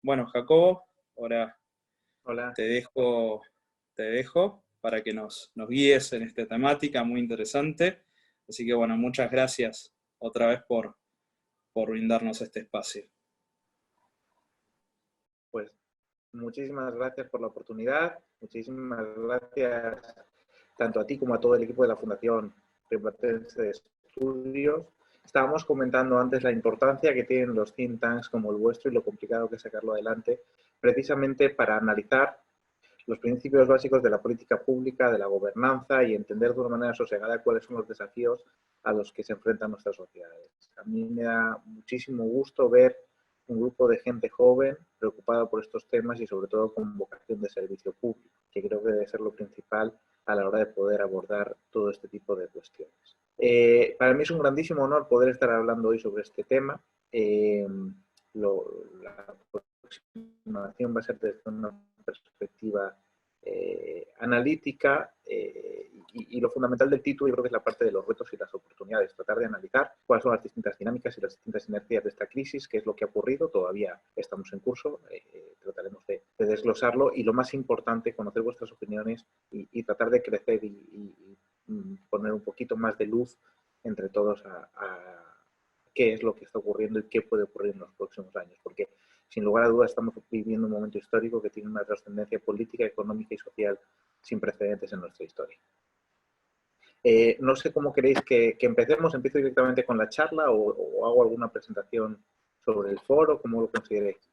Bueno, Jacobo, ahora Hola, te dejo para que nos guíes en esta temática muy interesante. Así que bueno, muchas gracias otra vez por brindarnos este espacio. pues muchísimas gracias por la oportunidad, muchísimas gracias tanto a ti como a todo el equipo de la Fundación Rioplatense de Estudios. Estábamos comentando antes la importancia que tienen los think tanks como el vuestro y lo complicado que es sacarlo adelante, precisamente para analizar los principios básicos de la política pública, de la gobernanza y entender de una manera sosegada cuáles son los desafíos a los que se enfrentan nuestras sociedades. A mí me da muchísimo gusto ver un grupo de gente joven preocupada por estos temas y sobre todo con vocación de servicio público, que creo que debe ser lo principal a la hora de poder abordar todo este tipo de cuestiones. Para mí es un grandísimo honor poder estar hablando hoy sobre este tema. La aproximación va a ser desde una perspectiva analítica y lo fundamental del título yo creo que es la parte de los retos y las oportunidades, tratar de analizar cuáles son las distintas dinámicas y las distintas inercias de esta crisis, qué es lo que ha ocurrido, todavía estamos en curso, trataremos de desglosarlo y lo más importante, conocer vuestras opiniones y tratar de crecer y poner un poquito más de luz entre todos a qué es lo que está ocurriendo y qué puede ocurrir en los próximos años, porque sin lugar a dudas estamos viviendo un momento histórico que tiene una trascendencia política, económica y social sin precedentes en nuestra historia. No sé cómo queréis que empecemos. ¿Empiezo directamente con la charla o hago alguna presentación sobre el foro? ¿Cómo lo consideréis?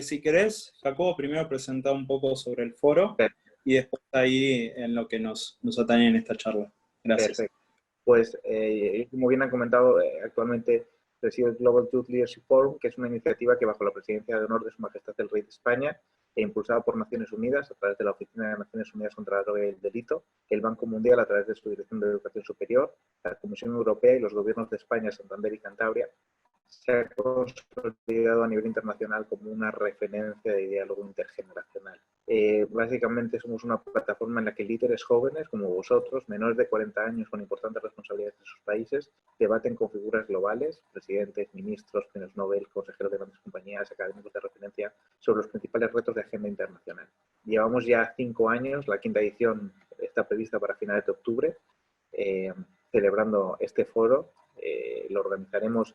Si querés, Jacobo, primero presenta un poco sobre el foro y después ahí en lo que nos atañe en esta charla. Gracias. Perfecto. Pues, como bien han comentado, actualmente presido el Global Youth Leadership Forum, que es una iniciativa que bajo la presidencia de honor de Su Majestad el Rey de España e impulsada por Naciones Unidas a través de la Oficina de Naciones Unidas contra la Droga y el Delito, el Banco Mundial a través de su Dirección de Educación Superior, la Comisión Europea y los gobiernos de España, Santander y Cantabria, se ha consolidado a nivel internacional como una referencia de diálogo intergeneracional. Básicamente somos una plataforma en la que líderes jóvenes como vosotros, menores de 40 años con importantes responsabilidades en sus países, debaten con figuras globales, presidentes, ministros, premios Nobel, consejeros de grandes compañías, académicos de referencia, sobre los principales retos de agenda internacional. Llevamos ya 5 años, la quinta edición está prevista para finales de octubre, celebrando este foro. Lo organizaremos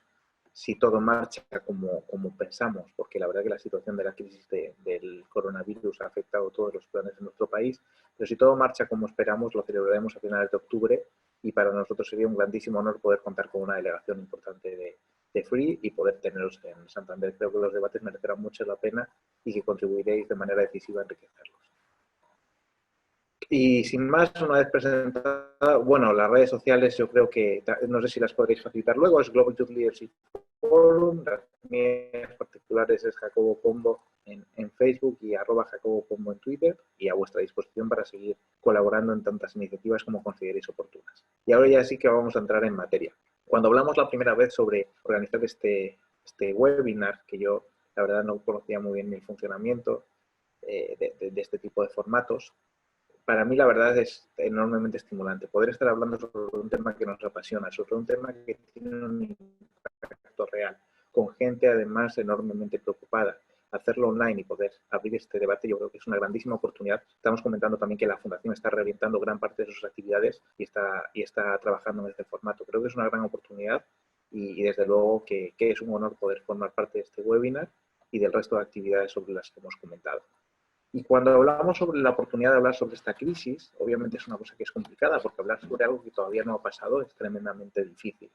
si todo marcha como pensamos, porque la verdad que la situación de la crisis del coronavirus ha afectado todos los planes de nuestro país, pero si todo marcha como esperamos, lo celebraremos a finales de octubre y para nosotros sería un grandísimo honor poder contar con una delegación importante de FREE y poder teneros en Santander. Creo que los debates merecerán mucho la pena y que contribuiréis de manera decisiva a enriquecerlos. Y sin más, una vez presentada, bueno, las redes sociales yo creo que, no sé si las podréis facilitar luego, es Global Youth Leadership Forum, las mías particulares es Jacobo Pombo en Facebook y @Jacobo Pombo en Twitter, y a vuestra disposición para seguir colaborando en tantas iniciativas como consideréis oportunas. Y ahora ya sí que vamos a entrar en materia. Cuando hablamos la primera vez sobre organizar este webinar, que yo la verdad no conocía muy bien el funcionamiento de este tipo de formatos, para mí la verdad es enormemente estimulante poder estar hablando sobre un tema que nos apasiona, sobre un tema que tiene un impacto real, con gente además enormemente preocupada. Hacerlo online y poder abrir este debate yo creo que es una grandísima oportunidad. Estamos comentando también que la Fundación está reorientando gran parte de sus actividades y está trabajando en este formato. Creo que es una gran oportunidad y desde luego que es un honor poder formar parte de este webinar y del resto de actividades sobre las que hemos comentado. Y cuando hablamos sobre la oportunidad de hablar sobre esta crisis, obviamente es una cosa que es complicada, porque hablar sobre algo que todavía no ha pasado es tremendamente difícil.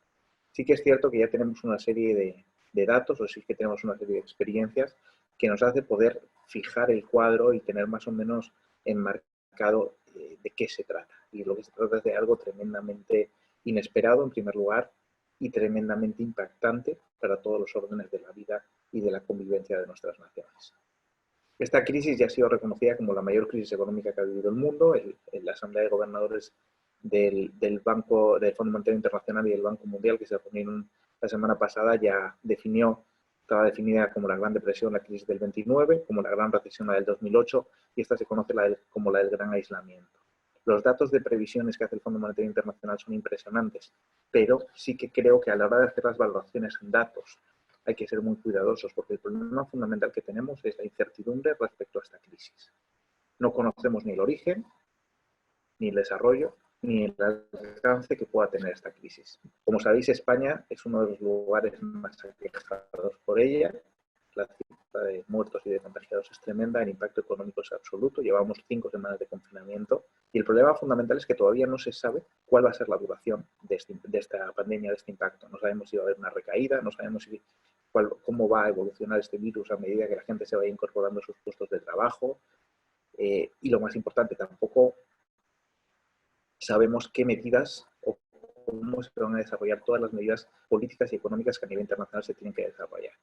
Sí que es cierto que ya tenemos una serie de datos, o sí que tenemos una serie de experiencias que nos hace poder fijar el cuadro y tener más o menos enmarcado de qué se trata. Y lo que se trata es de algo tremendamente inesperado, en primer lugar, y tremendamente impactante para todos los órdenes de la vida y de la convivencia de nuestras naciones. Esta crisis ya ha sido reconocida como la mayor crisis económica que ha vivido el mundo. La Asamblea de Gobernadores del Fondo Monetario Internacional y del Banco Mundial, que se reunieron la semana pasada, ya estaba definida como la Gran Depresión, la crisis del 29, como la Gran Recesión, la del 2008, y esta se conoce como la del Gran Aislamiento. Los datos de previsiones que hace el Fondo Monetario Internacional son impresionantes, pero sí que creo que a la hora de hacer las valoraciones en datos hay que ser muy cuidadosos porque el problema fundamental que tenemos es la incertidumbre respecto a esta crisis. No conocemos ni el origen, ni el desarrollo, ni el alcance que pueda tener esta crisis. Como sabéis, España es uno de los lugares más aquejados por ella. La cifra de muertos y de contagiados es tremenda, el impacto económico es absoluto, llevamos 5 semanas de confinamiento y el problema fundamental es que todavía no se sabe cuál va a ser la duración de esta pandemia, de este impacto. No sabemos si va a haber una recaída, no sabemos cómo va a evolucionar este virus a medida que la gente se vaya incorporando a sus puestos de trabajo y lo más importante, tampoco sabemos qué medidas o cómo se van a desarrollar todas las medidas políticas y económicas que a nivel internacional se tienen que desarrollar.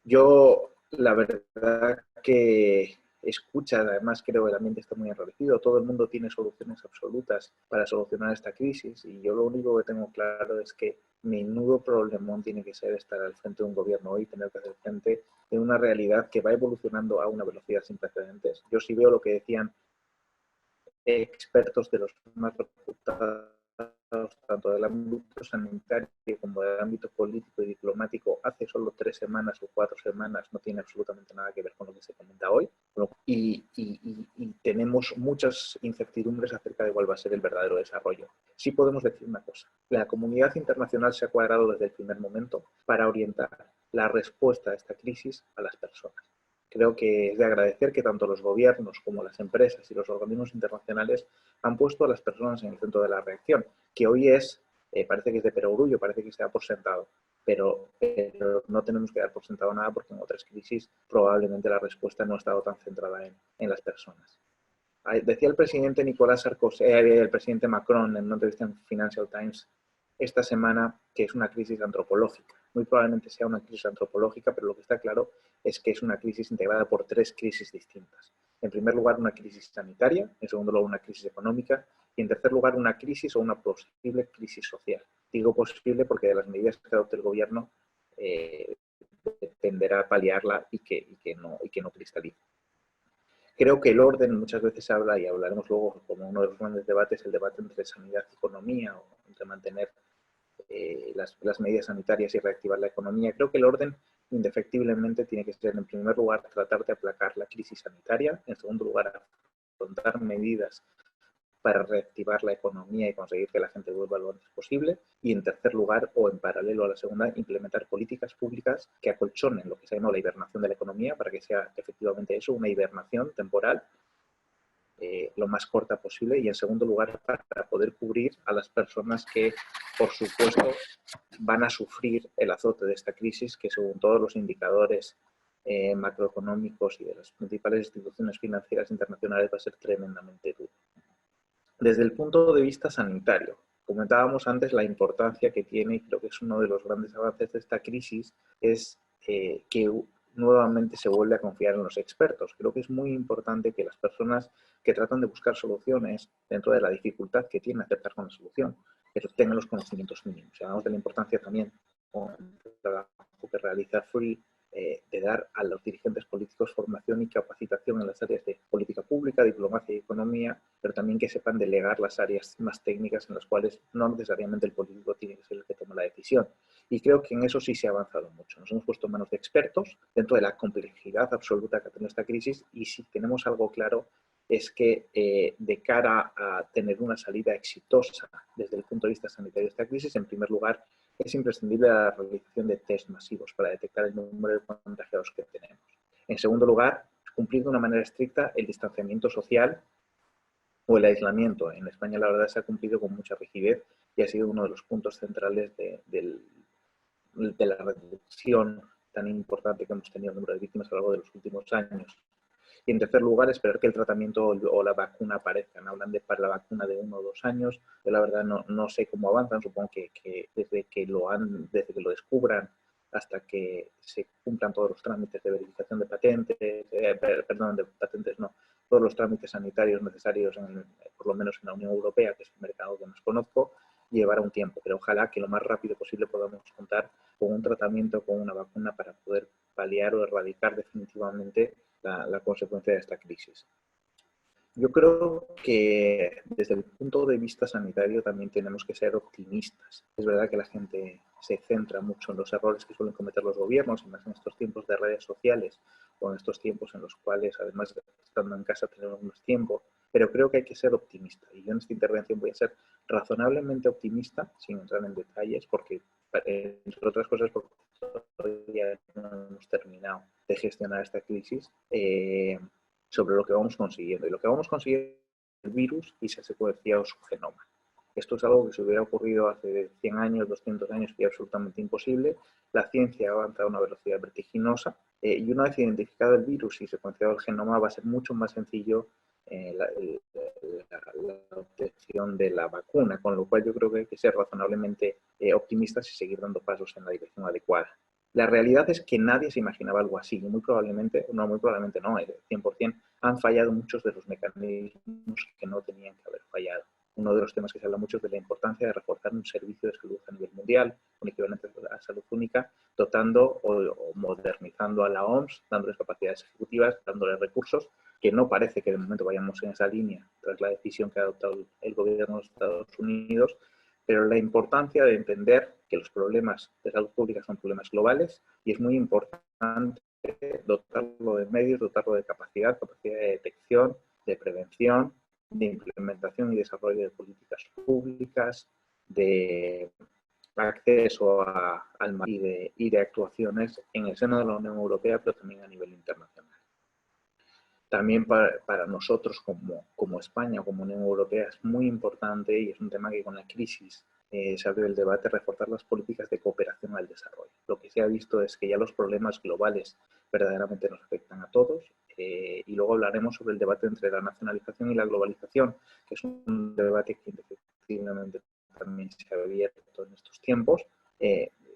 Yo, la verdad que escucha, además creo que el ambiente está muy enrarecido, todo el mundo tiene soluciones absolutas para solucionar esta crisis y yo lo único que tengo claro es que menudo problemón tiene que ser estar al frente de un gobierno hoy, tener que hacer frente de una realidad que va evolucionando a una velocidad sin precedentes. Yo sí veo lo que decían expertos de los más reputados, tanto del ámbito sanitario como del ámbito político y diplomático, hace solo 3 semanas o 4 semanas, no tiene absolutamente nada que ver con lo que se comenta hoy. Y tenemos muchas incertidumbres acerca de cuál va a ser el verdadero desarrollo. Sí podemos decir una cosa, la comunidad internacional se ha cuadrado desde el primer momento para orientar la respuesta a esta crisis a las personas. Creo que es de agradecer que tanto los gobiernos como las empresas y los organismos internacionales han puesto a las personas en el centro de la reacción, que hoy parece que es de perogrullo, parece que se da por sentado, pero no tenemos que dar por sentado nada porque en otras crisis probablemente la respuesta no ha estado tan centrada en las personas. Decía el presidente Nicolás Sarkozy, el presidente Macron en una entrevista en Financial Times esta semana que es una crisis antropológica. Muy probablemente sea una crisis antropológica, pero lo que está claro es que es una crisis integrada por 3 crisis distintas. En primer lugar, una crisis sanitaria, en segundo lugar, una crisis económica y en tercer lugar, una crisis o una posible crisis social. Digo posible porque de las medidas que adopte el gobierno dependerá paliarla y que no cristalice. Creo que el orden muchas veces habla, y hablaremos luego como uno de los grandes debates, el debate entre sanidad y economía, o entre mantener las medidas sanitarias y reactivar la economía. Creo que el orden indefectiblemente tiene que ser, en primer lugar, tratar de aplacar la crisis sanitaria, en segundo lugar, afrontar medidas para reactivar la economía y conseguir que la gente vuelva lo antes posible. Y en tercer lugar, o en paralelo a la segunda, implementar políticas públicas que acolchonen lo que se llama la hibernación de la economía para que sea efectivamente eso, una hibernación temporal lo más corta posible y en segundo lugar para poder cubrir a las personas que por supuesto van a sufrir el azote de esta crisis que según todos los indicadores macroeconómicos y de las principales instituciones financieras internacionales va a ser tremendamente duro. Desde el punto de vista sanitario, comentábamos antes la importancia que tiene, y creo que es uno de los grandes avances de esta crisis, es que nuevamente se vuelve a confiar en los expertos. Creo que es muy importante que las personas que tratan de buscar soluciones dentro de la dificultad que tienen acercar con la solución, pero tengan los conocimientos mínimos. Hablamos de la importancia también con el trabajo que realiza Free de dar a los dirigentes políticos formación y capacitación en las áreas de política pública, diplomacia y economía, pero también que sepan delegar las áreas más técnicas en las cuales no necesariamente el político tiene que ser el que toma la decisión. Y creo que en eso sí se ha avanzado mucho. Nos hemos puesto en manos de expertos dentro de la complejidad absoluta que ha tenido esta crisis y si tenemos algo claro es que de cara a tener una salida exitosa desde el punto de vista sanitario de esta crisis, en primer lugar, es imprescindible la realización de test masivos para detectar el número de contagiados que tenemos. En segundo lugar, cumplir de una manera estricta el distanciamiento social o el aislamiento. En España, la verdad, se ha cumplido con mucha rigidez y ha sido uno de los puntos centrales de la reducción tan importante que hemos tenido el número de víctimas a lo largo de los últimos años. Y en tercer lugar, esperar que el tratamiento o la vacuna aparezcan. Hablan de para la vacuna de 1 o 2 años. Yo la verdad no sé cómo avanzan. Supongo que desde que lo descubran hasta que se cumplan todos los trámites de verificación de patentes, todos los trámites sanitarios necesarios, por lo menos en la Unión Europea, que es un mercado que nos conozco, llevará un tiempo. Pero ojalá que lo más rápido posible podamos contar con un tratamiento, con una vacuna para poder paliar o erradicar definitivamente la consecuencia de esta crisis. Yo creo que desde el punto de vista sanitario también tenemos que ser optimistas. Es verdad que la gente se centra mucho en los errores que suelen cometer los gobiernos, y más en estos tiempos de redes sociales o en estos tiempos en los cuales, además de estando en casa, tenemos más tiempo, pero creo que hay que ser optimista. Y yo en esta intervención voy a ser razonablemente optimista, sin entrar en detalles, porque, entre otras cosas, porque todavía no hemos terminado de gestionar esta crisis. Sobre lo que vamos consiguiendo. Y lo que vamos consiguiendo es el virus y se ha secuenciado su genoma. Esto es algo que si hubiera ocurrido hace 100 años, 200 años, sería absolutamente imposible. La ciencia ha avanzado a una velocidad vertiginosa y una vez identificado el virus y secuenciado el genoma, va a ser mucho más sencillo la obtención de la vacuna, con lo cual yo creo que hay que ser razonablemente optimistas y seguir dando pasos en la dirección adecuada. La realidad es que nadie se imaginaba algo así, y muy probablemente no, 100%, han fallado muchos de los mecanismos que no tenían que haber fallado. Uno de los temas que se habla mucho es de la importancia de reforzar un servicio de salud a nivel mundial, un equivalente a la salud única, dotando o modernizando a la OMS, dándoles capacidades ejecutivas, dándoles recursos, que no parece que de momento vayamos en esa línea tras la decisión que ha adoptado el gobierno de Estados Unidos, pero la importancia de entender que los problemas de salud pública son problemas globales y es muy importante dotarlo de medios, dotarlo de capacidad de detección, de prevención, de implementación y desarrollo de políticas públicas, de acceso al mar y de actuaciones en el seno de la Unión Europea, pero también a nivel internacional. También para nosotros como España, como Unión Europea, es muy importante, y es un tema que con la crisis se abre el debate, reforzar las políticas de cooperación al desarrollo. Lo que se ha visto es que ya los problemas globales verdaderamente nos afectan a todos, y luego hablaremos sobre el debate entre la nacionalización y la globalización, que es un debate que efectivamente también se ha abierto en estos tiempos,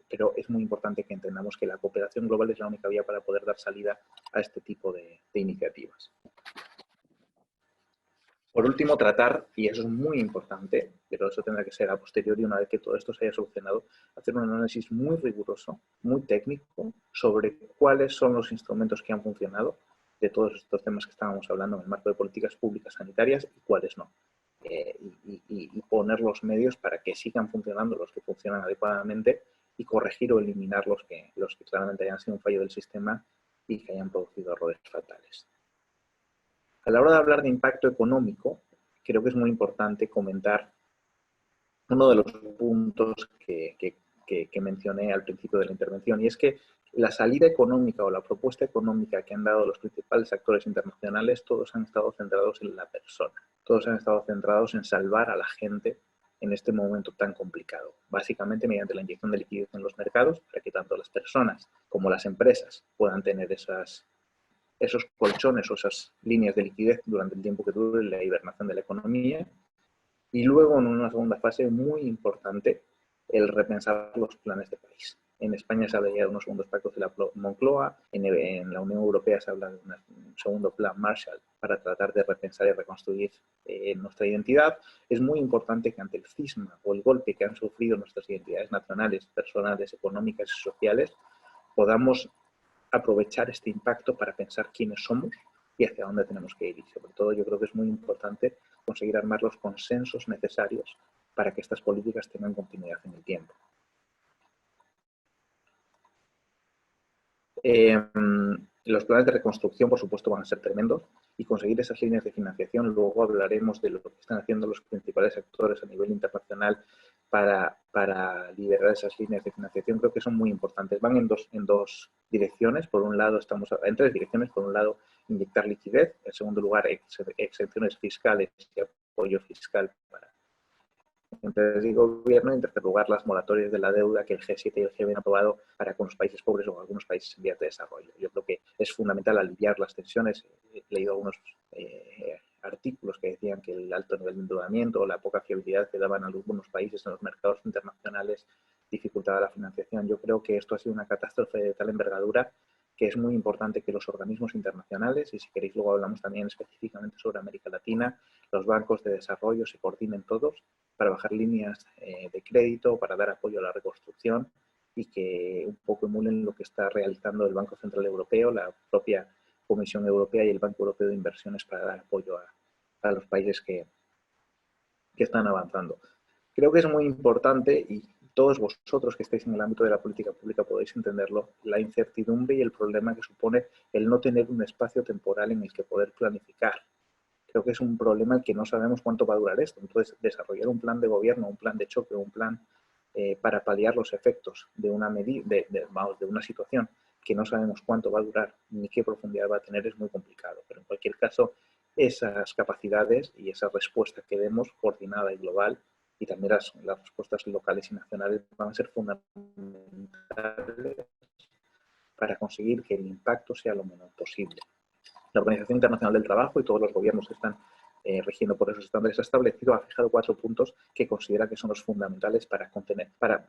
pero es muy importante que entendamos que la cooperación global es la única vía para poder dar salida a este tipo de iniciativas. Por último, tratar, y eso es muy importante, pero eso tendrá que ser a posteriori, una vez que todo esto se haya solucionado, hacer un análisis muy riguroso, muy técnico, sobre cuáles son los instrumentos que han funcionado de todos estos temas que estábamos hablando en el marco de políticas públicas sanitarias y cuáles no. Y poner los medios para que sigan funcionando los que funcionan adecuadamente y corregir o eliminar los que claramente hayan sido un fallo del sistema y que hayan producido errores fatales. A la hora de hablar de impacto económico, creo que es muy importante comentar uno de los puntos que mencioné al principio de la intervención, y es que la salida económica o la propuesta económica que han dado los principales actores internacionales, todos han estado centrados en la persona, todos han estado centrados en salvar a la gente en este momento tan complicado, básicamente mediante la inyección de liquidez en los mercados para que tanto las personas como las empresas puedan tener esos colchones o esas líneas de liquidez durante el tiempo que dure la hibernación de la economía. Y luego, en una segunda fase muy importante, el repensar los planes de país. En España se habla ya de unos segundos pactos de la Moncloa, en la Unión Europea se habla de un segundo plan Marshall para tratar de repensar y reconstruir nuestra identidad. Es muy importante que ante el cisma o el golpe que han sufrido nuestras identidades nacionales, personales, económicas y sociales, podamos aprovechar este impacto para pensar quiénes somos y hacia dónde tenemos que ir. Y sobre todo yo creo que es muy importante conseguir armar los consensos necesarios para que estas políticas tengan continuidad en el tiempo. Los planes de reconstrucción, por supuesto, van a ser tremendos, y conseguir esas líneas de financiación, luego hablaremos de lo que están haciendo los principales actores a nivel internacional para liberar esas líneas de financiación, creo que son muy importantes. Van en dos direcciones. Por un lado, estamos en tres direcciones. Por un lado, inyectar liquidez. En segundo lugar, exenciones fiscales y apoyo fiscal para empresas y gobierno. En tercer lugar, las moratorias de la deuda que el G7 y el G20 han aprobado para con los países pobres o algunos países en vías de desarrollo. Yo creo que es fundamental aliviar las tensiones. He leído algunos artículos que decían que el alto nivel de endeudamiento o la poca fiabilidad que daban algunos países en los mercados internacionales dificultaba la financiación. Yo creo que esto ha sido una catástrofe de tal envergadura que es muy importante que los organismos internacionales, y si queréis luego hablamos también específicamente sobre América Latina, los bancos de desarrollo se coordinen todos para bajar líneas de crédito, para dar apoyo a la reconstrucción y que un poco emulen lo que está realizando el Banco Central Europeo, la propia Comisión Europea y el Banco Europeo de Inversiones para dar apoyo a los países que están avanzando. Creo que es muy importante, y todos vosotros que estáis en el ámbito de la política pública podéis entenderlo, la incertidumbre y el problema que supone el no tener un espacio temporal en el que poder planificar. Creo que es un problema el que no sabemos cuánto va a durar esto. Entonces, desarrollar un plan de gobierno, un plan de choque, un plan para paliar los efectos de una de una situación que no sabemos cuánto va a durar ni qué profundidad va a tener es muy complicado. Pero en cualquier caso, esas capacidades y esa respuesta que demos coordinada y global, y también las respuestas locales y nacionales, van a ser fundamentales para conseguir que el impacto sea lo menor posible. La Organización Internacional del Trabajo y todos los gobiernos que están rigiendo por esos estándares ha fijado 4 puntos que considera que son los fundamentales para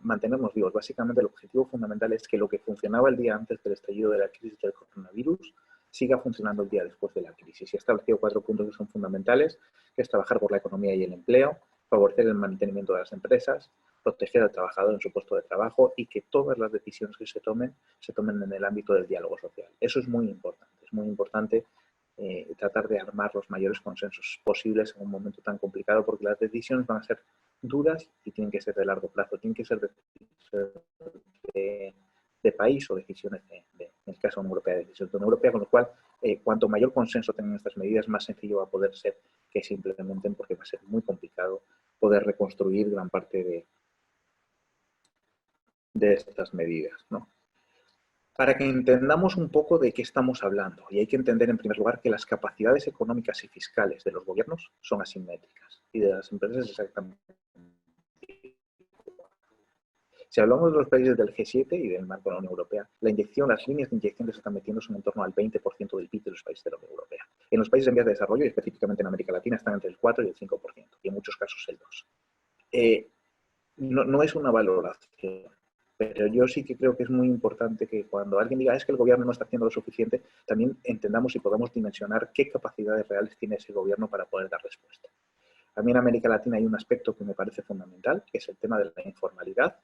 mantenernos vivos. Básicamente, el objetivo fundamental es que lo que funcionaba el día antes del estallido de la crisis del coronavirus siga funcionando el día después de la crisis. Y ha establecido 4 puntos que son fundamentales, que es trabajar por la economía y el empleo, favorecer el mantenimiento de las empresas, proteger al trabajador en su puesto de trabajo y que todas las decisiones que se tomen en el ámbito del diálogo social. Eso es muy importante. Es muy importante tratar de armar los mayores consensos posibles en un momento tan complicado, porque las decisiones van a ser duras y tienen que ser de largo plazo, tienen que ser de país o decisiones en el caso de la Unión Europea, de decisiones de la Unión Europea, con lo cual cuanto mayor consenso tengan estas medidas, más sencillo va a poder ser que se implementen, porque va a ser muy complicado poder reconstruir gran parte de estas medidas, ¿no? Para que entendamos un poco de qué estamos hablando, y hay que entender en primer lugar que las capacidades económicas y fiscales de los gobiernos son asimétricas y de las empresas exactamente. Si hablamos de los países del G7 y del marco de la Unión Europea, las líneas de inyección que se están metiendo son en torno al 20% del PIB de los países de la Unión Europea. En los países en vías de desarrollo, y específicamente en América Latina, están entre el 4 y el 5%, y en muchos casos el 2%. No es una valoración, pero yo sí que creo que es muy importante que cuando alguien diga es que el gobierno no está haciendo lo suficiente, también entendamos y podamos dimensionar qué capacidades reales tiene ese gobierno para poder dar respuesta. A mí en América Latina hay un aspecto que me parece fundamental, que es el tema de la informalidad.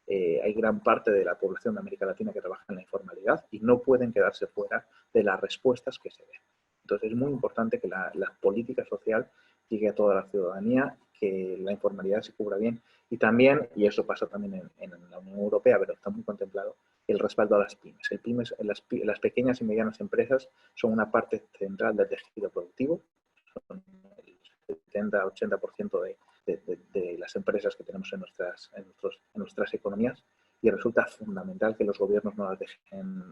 Hay gran parte de la población de América Latina que trabaja en la informalidad y no pueden quedarse fuera de las respuestas que se den. Entonces es muy importante que la política social llegue a toda la ciudadanía, que la informalidad se cubra bien y también, y eso pasa también en la Unión Europea, pero está muy contemplado, el respaldo a las pymes. Las pequeñas y medianas empresas son una parte central del tejido productivo, son el 70-80% de las empresas que tenemos en nuestras economías, y resulta fundamental que los gobiernos no las dejen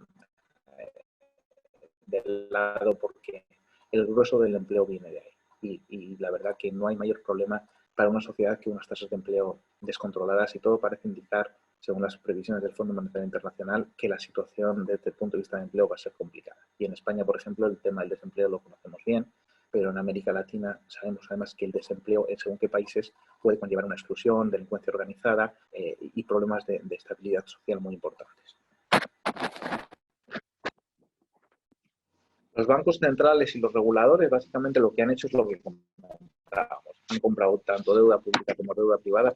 de lado, porque el grueso del empleo viene de ahí. Y la verdad que no hay mayor problema para una sociedad que unas tasas de empleo descontroladas, y todo parece indicar, según las previsiones del Fondo Monetario Internacional, que la situación desde el punto de vista del empleo va a ser complicada. Y en España, por ejemplo, el tema del desempleo lo conocemos bien, pero en América Latina sabemos además que el desempleo, en según qué países, puede conllevar una exclusión, delincuencia organizada y problemas de estabilidad social muy importantes. Los bancos centrales y los reguladores básicamente lo que han hecho es lo que comentábamos. Han comprado tanto deuda pública como deuda privada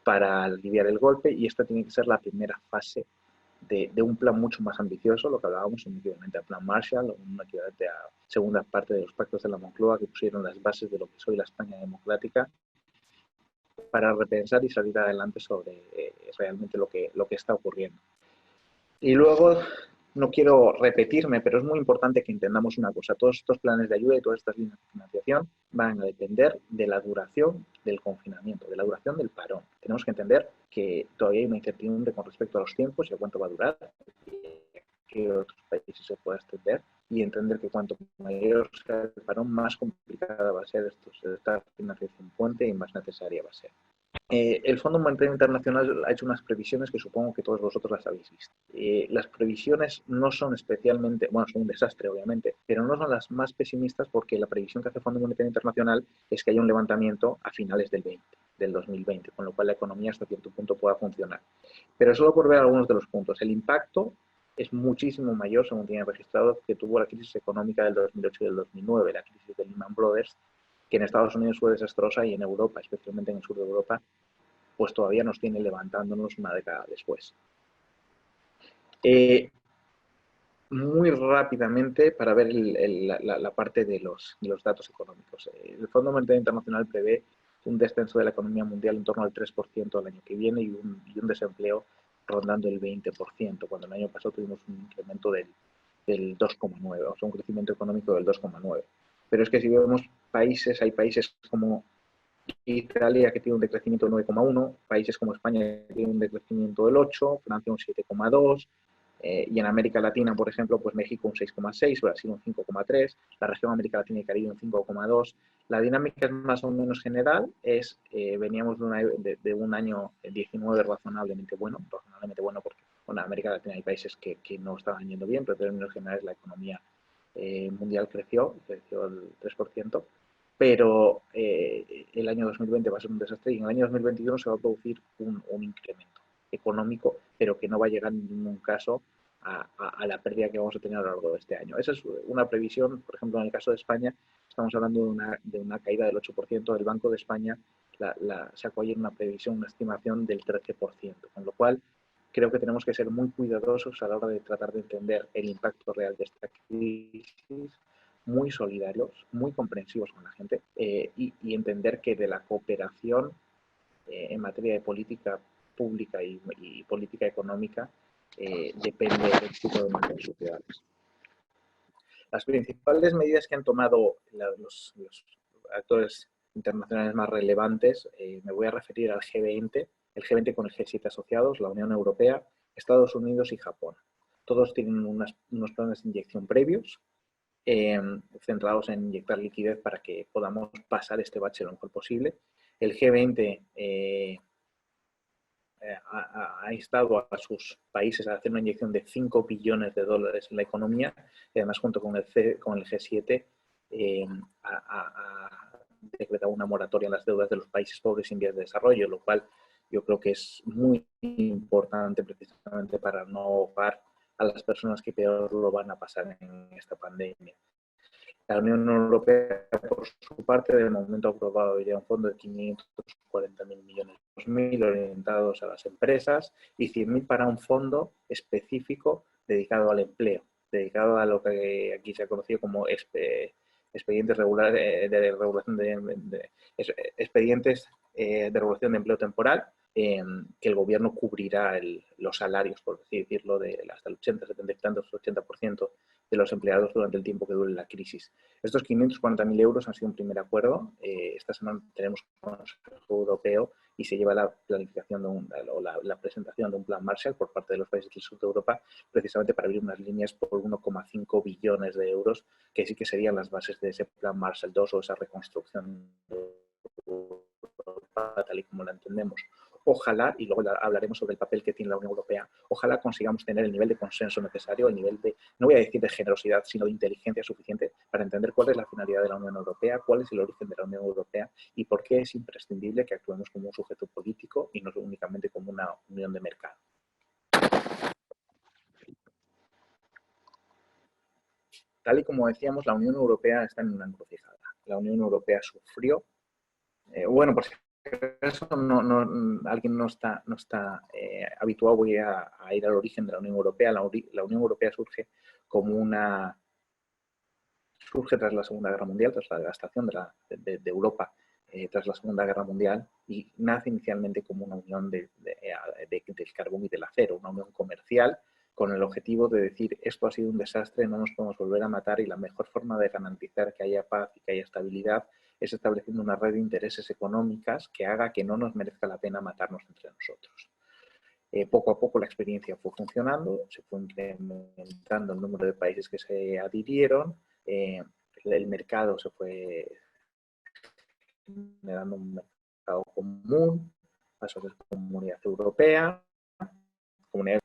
para aliviar el golpe, y esta tiene que ser la primera fase de un plan mucho más ambicioso, lo que hablábamos, un equivalente al plan Marshall, un equivalente a segunda parte de los pactos de la Moncloa, que pusieron las bases de lo que es hoy la España democrática, para repensar y salir adelante sobre realmente lo que está ocurriendo. Y luego, no quiero repetirme, pero es muy importante que entendamos una cosa. Todos estos planes de ayuda y todas estas líneas de financiación van a depender de la duración del confinamiento, de la duración del parón. Tenemos que entender que todavía hay una incertidumbre con respecto a los tiempos y a cuánto va a durar, que otros países se pueda extender, y entender que cuanto mayor sea el parón, más complicada va a ser esta financiación puente y más necesaria va a ser. El Fondo Monetario Internacional ha hecho unas previsiones que supongo que todos vosotros las habéis visto. Las previsiones no son especialmente, bueno, son un desastre obviamente, pero no son las más pesimistas, porque la previsión que hace el Fondo Monetario Internacional es que haya un levantamiento a finales del 2020, con lo cual la economía hasta cierto punto pueda funcionar. Pero solo por ver algunos de los puntos, el impacto es muchísimo mayor, según tienen registrado, que tuvo la crisis económica del 2008 y del 2009, la crisis de Lehman Brothers, que en Estados Unidos fue desastrosa, y en Europa, especialmente en el sur de Europa, pues todavía nos tiene levantándonos una década después. muy rápidamente para ver la parte de los datos económicos. El Fondo Monetario Internacional prevé un descenso de la economía mundial en torno al 3% el año que viene y un desempleo rondando el 20%, cuando el año pasado tuvimos un incremento del 2,9, o sea, un crecimiento económico del 2,9. Pero es que si vemos países, hay países como Italia, que tiene un decrecimiento del 9,1, países como España, que tiene un decrecimiento del 8, Francia un 7,2, y en América Latina, por ejemplo, pues México un 6,6, Brasil un 5,3, la región América Latina y Caribe un 5,2. La dinámica es más o menos general, veníamos de un año 19 razonablemente bueno porque bueno, en América Latina hay países que no estaban yendo bien, pero en términos generales la economía mundial creció el 3%, pero el año 2020 va a ser un desastre y en el año 2021 se va a producir un incremento económico, pero que no va a llegar en ningún caso a la pérdida que vamos a tener a lo largo de este año. Esa es una previsión, por ejemplo, en el caso de España, estamos hablando de una caída del 8%, del Banco de España sacó ayer una previsión, una estimación del 13%, con lo cual creo que tenemos que ser muy cuidadosos a la hora de tratar de entender el impacto real de esta crisis, muy solidarios, muy comprensivos con la gente y entender que de la cooperación en materia de política pública y política económica depende el éxito de nuestras sociedades. Las principales medidas que han tomado los actores internacionales más relevantes, me voy a referir al G20, el G20 con el G7 asociados, la Unión Europea, Estados Unidos y Japón. Todos tienen unos planes de inyección previos, centrados en inyectar liquidez para que podamos pasar este bache lo mejor posible. El G20 ha instado a sus países a hacer una inyección de 5 billones de dólares en la economía y además junto con el G7 ha decretado una moratoria en las deudas de los países pobres en vías de desarrollo, lo cual yo creo que es muy importante precisamente para no ahogar a las personas que peor lo van a pasar en esta pandemia. La Unión Europea, por su parte, de momento ha aprobado ya un fondo de 540.000 millones, 2.000 orientados a las empresas y 100.000 para un fondo específico dedicado al empleo, dedicado a lo que aquí se ha conocido como expedientes de regulación expedientes de regulación de empleo temporal, que el gobierno cubrirá los salarios, por así decirlo, de hasta el 80, 70 y tantos, 80% de los empleados durante el tiempo que dure la crisis. Estos 540.000 euros han sido un primer acuerdo. Esta semana tenemos un Consejo Europeo y se lleva la planificación la presentación de un plan Marshall por parte de los países del sur de Europa, precisamente para abrir unas líneas por 1,5 billones de euros, que sí que serían las bases de ese plan Marshall II o esa reconstrucción de Europa tal y como la entendemos. Ojalá, y luego hablaremos sobre el papel que tiene la Unión Europea, ojalá consigamos tener el nivel de consenso necesario, el nivel de, no voy a decir de generosidad, sino de inteligencia suficiente para entender cuál es la finalidad de la Unión Europea, cuál es el origen de la Unión Europea y por qué es imprescindible que actuemos como un sujeto político y no únicamente como una unión de mercado. Tal y como decíamos, la Unión Europea está en una encrucijada. La Unión Europea sufrió, bueno, por si eso alguien no está habituado, voy a ir al origen de la Unión Europea. La Unión Europea surge tras la Segunda Guerra Mundial, tras la devastación de Europa tras la Segunda Guerra Mundial, y nace inicialmente como una unión del carbón y del acero, una unión comercial con el objetivo de decir esto ha sido un desastre, no nos podemos volver a matar y la mejor forma de garantizar que haya paz y que haya estabilidad es estableciendo una red de intereses económicas que haga que no nos merezca la pena matarnos entre nosotros. Poco a poco la experiencia fue funcionando, se fue incrementando el número de países que se adhirieron, el mercado se fue generando un mercado común, pasó a ser Comunidad Europea,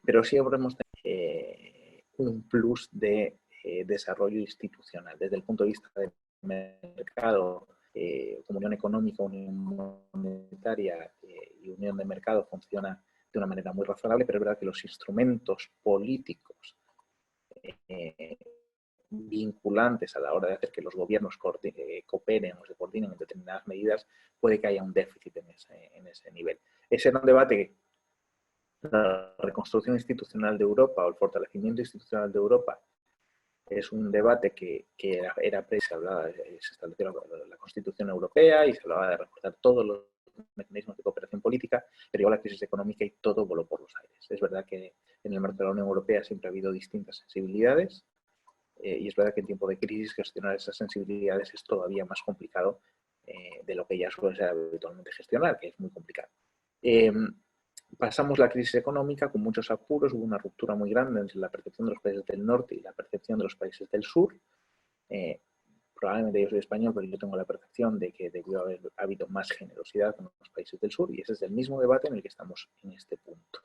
pero sí habremos tenido un plus de desarrollo institucional desde el punto de vista del mercado. Como unión económica, unión monetaria y unión de mercado funciona de una manera muy razonable, pero es verdad que los instrumentos políticos vinculantes a la hora de hacer que los gobiernos cooperen o se coordinen en determinadas medidas, puede que haya un déficit en ese nivel. Ese era un debate que la reconstrucción institucional de Europa o el fortalecimiento institucional de Europa Es un debate que se hablaba, se estableció la Constitución Europea y se hablaba de reforzar todos los mecanismos de cooperación política, pero llegó la crisis económica y todo voló por los aires. Es verdad que en el marco de la Unión Europea siempre ha habido distintas sensibilidades y es verdad que en tiempo de crisis gestionar esas sensibilidades es todavía más complicado de lo que ya suele ser habitualmente gestionar, que es muy complicado. Pasamos la crisis económica con muchos apuros, hubo una ruptura muy grande entre la percepción de los países del norte y la percepción de los países del sur. Probablemente yo soy español, pero yo tengo la percepción de que debió haber habido más generosidad con los países del sur y ese es el mismo debate en el que estamos en este punto.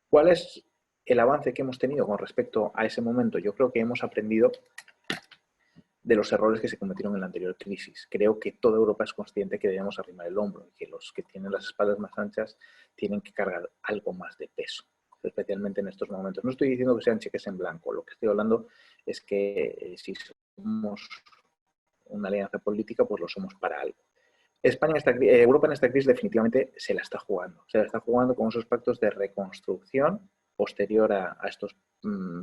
¿Cuál es el avance que hemos tenido con respecto a ese momento? Yo creo que hemos aprendido de los errores que se cometieron en la anterior crisis. Creo que toda Europa es consciente que debemos arrimar el hombro y que los que tienen las espaldas más anchas tienen que cargar algo más de peso, especialmente en estos momentos. No estoy diciendo que sean cheques en blanco, lo que estoy hablando es que si somos una alianza política, pues lo somos para algo. Europa en esta crisis definitivamente se la está jugando. Se la está jugando con esos pactos de reconstrucción posterior a estos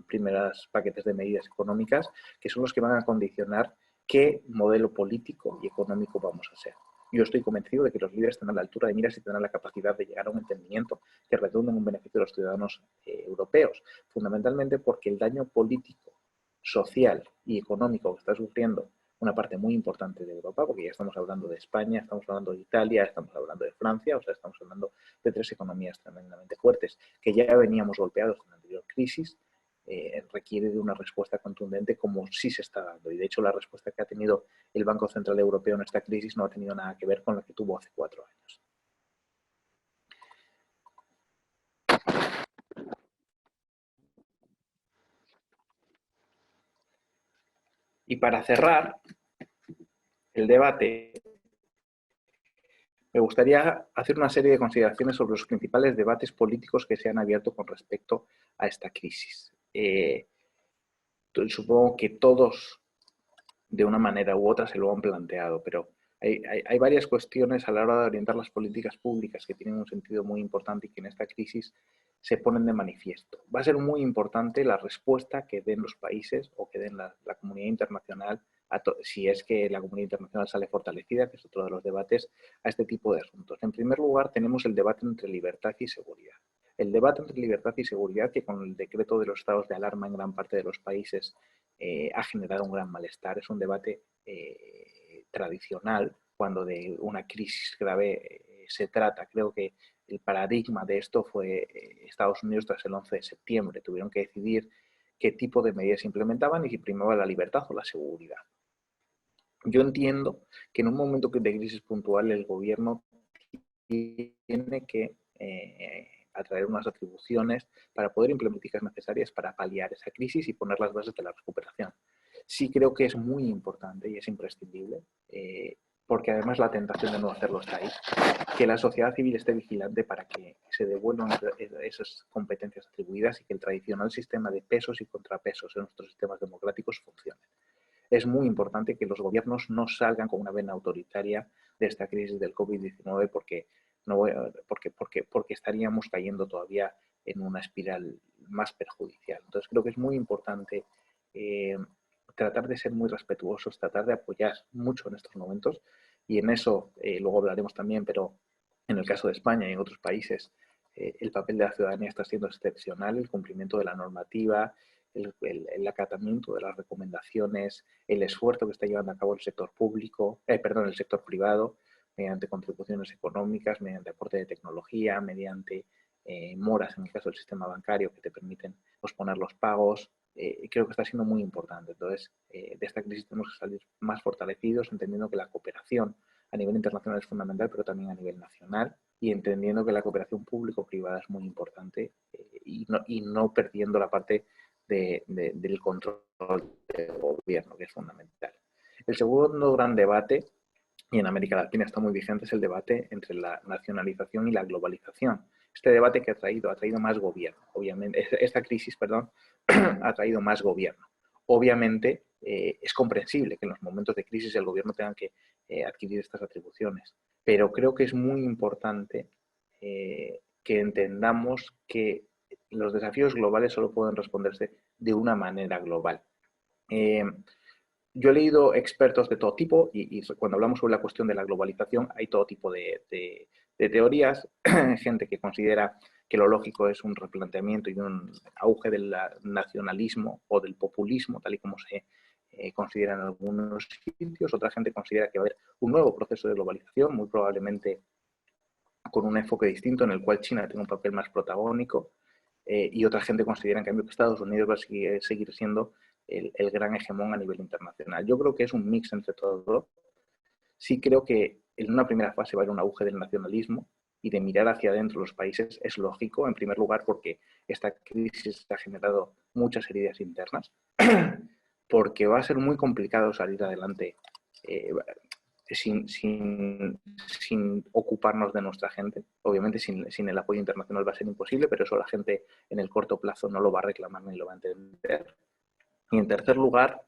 primeros paquetes de medidas económicas, que son los que van a condicionar qué modelo político y económico vamos a ser. Yo estoy convencido de que los líderes tendrán la altura de miras y tendrán la capacidad de llegar a un entendimiento que redunde en un beneficio de los ciudadanos europeos, fundamentalmente porque el daño político, social y económico que está sufriendo una parte muy importante de Europa, porque ya estamos hablando de España, estamos hablando de Italia, estamos hablando de Francia, o sea, estamos hablando de tres economías tremendamente fuertes, que ya veníamos golpeados en la anterior crisis, requiere de una respuesta contundente como sí se está dando. Y de hecho la respuesta que ha tenido el Banco Central Europeo en esta crisis no ha tenido nada que ver con la que tuvo hace 4 años. Y para cerrar el debate, me gustaría hacer una serie de consideraciones sobre los principales debates políticos que se han abierto con respecto a esta crisis. Supongo que todos, de una manera u otra, se lo han planteado, pero hay varias cuestiones a la hora de orientar las políticas públicas que tienen un sentido muy importante y que en esta crisis se ponen de manifiesto. Va a ser muy importante la respuesta que den los países o que den la comunidad internacional, si es que la comunidad internacional sale fortalecida, que es otro de los debates, a este tipo de asuntos. En primer lugar, tenemos el debate entre libertad y seguridad. El debate entre libertad y seguridad, que con el decreto de los estados de alarma en gran parte de los países ha generado un gran malestar, es un debate tradicional cuando de una crisis grave se trata. Creo que el paradigma de esto fue Estados Unidos tras el 11 de septiembre. Tuvieron que decidir qué tipo de medidas implementaban y si primaba la libertad o la seguridad. Yo entiendo que en un momento de crisis puntual el gobierno tiene que atraer unas atribuciones para poder implementar políticas necesarias para paliar esa crisis y poner las bases de la recuperación. Sí creo que es muy importante y es imprescindible, porque además la tentación de no hacerlo está ahí, que la sociedad civil esté vigilante para que se devuelvan esas competencias atribuidas y que el tradicional sistema de pesos y contrapesos en nuestros sistemas democráticos funcione. Es muy importante que los gobiernos no salgan con una vena autoritaria de esta crisis del COVID-19 porque estaríamos cayendo todavía en una espiral más perjudicial. Entonces creo que es muy importante tratar de ser muy respetuosos, tratar de apoyar mucho en estos momentos y en eso luego hablaremos también, pero en el caso de España y en otros países el papel de la ciudadanía está siendo excepcional, el cumplimiento de la normativa, el acatamiento de las recomendaciones, el esfuerzo que está llevando a cabo el sector público, el sector privado, mediante contribuciones económicas, mediante aporte de tecnología, mediante moras en el caso del sistema bancario que te permiten posponer los pagos. Creo que está siendo muy importante. Entonces, de esta crisis tenemos que salir más fortalecidos, entendiendo que la cooperación a nivel internacional es fundamental, pero también a nivel nacional, y entendiendo que la cooperación público-privada es muy importante y no perdiendo la parte del control del gobierno, que es fundamental. El segundo gran debate, y en América Latina está muy vigente, es el debate entre la nacionalización y la globalización. Este debate que ha traído más gobierno, obviamente, esta crisis, perdón, ha traído más gobierno. Obviamente es comprensible que en los momentos de crisis el gobierno tenga que adquirir estas atribuciones, pero creo que es muy importante que entendamos que los desafíos globales solo pueden responderse de una manera global. Yo he leído expertos de todo tipo y cuando hablamos sobre la cuestión de la globalización hay todo tipo de teorías, gente que considera que lo lógico es un replanteamiento y un auge del nacionalismo o del populismo, tal y como se considera en algunos sitios. Otra gente considera que va a haber un nuevo proceso de globalización, muy probablemente con un enfoque distinto en el cual China tenga un papel más protagónico, y otra gente considera en cambio que Estados Unidos va a seguir siendo el gran hegemón a nivel internacional. Yo creo que es un mix entre todo. Sí creo que en una primera fase va a haber un auge del nacionalismo y de mirar hacia adentro los países es lógico, en primer lugar porque esta crisis ha generado muchas heridas internas, porque va a ser muy complicado salir adelante sin ocuparnos de nuestra gente. Obviamente sin el apoyo internacional va a ser imposible, pero eso la gente en el corto plazo no lo va a reclamar ni lo va a entender. Y en tercer lugar,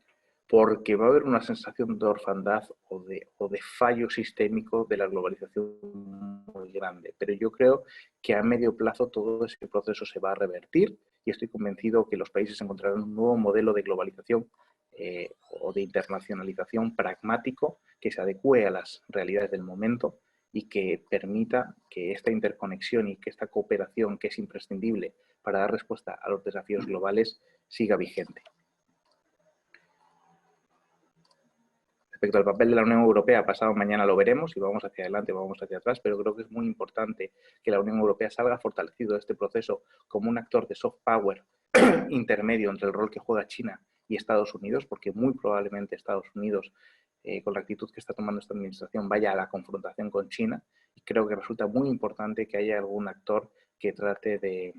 porque va a haber una sensación de orfandad o de fallo sistémico de la globalización muy grande. Pero yo creo que a medio plazo todo ese proceso se va a revertir y estoy convencido que los países encontrarán un nuevo modelo de globalización o de internacionalización pragmático que se adecue a las realidades del momento y que permita que esta interconexión y que esta cooperación que es imprescindible para dar respuesta a los desafíos globales siga vigente. Respecto al papel de la Unión Europea, pasado mañana lo veremos y vamos hacia adelante, vamos hacia atrás, pero creo que es muy importante que la Unión Europea salga fortalecido de este proceso como un actor de soft power intermedio entre el rol que juega China y Estados Unidos, porque muy probablemente Estados Unidos, con la actitud que está tomando esta administración, vaya a la confrontación con China, y creo que resulta muy importante que haya algún actor que trate de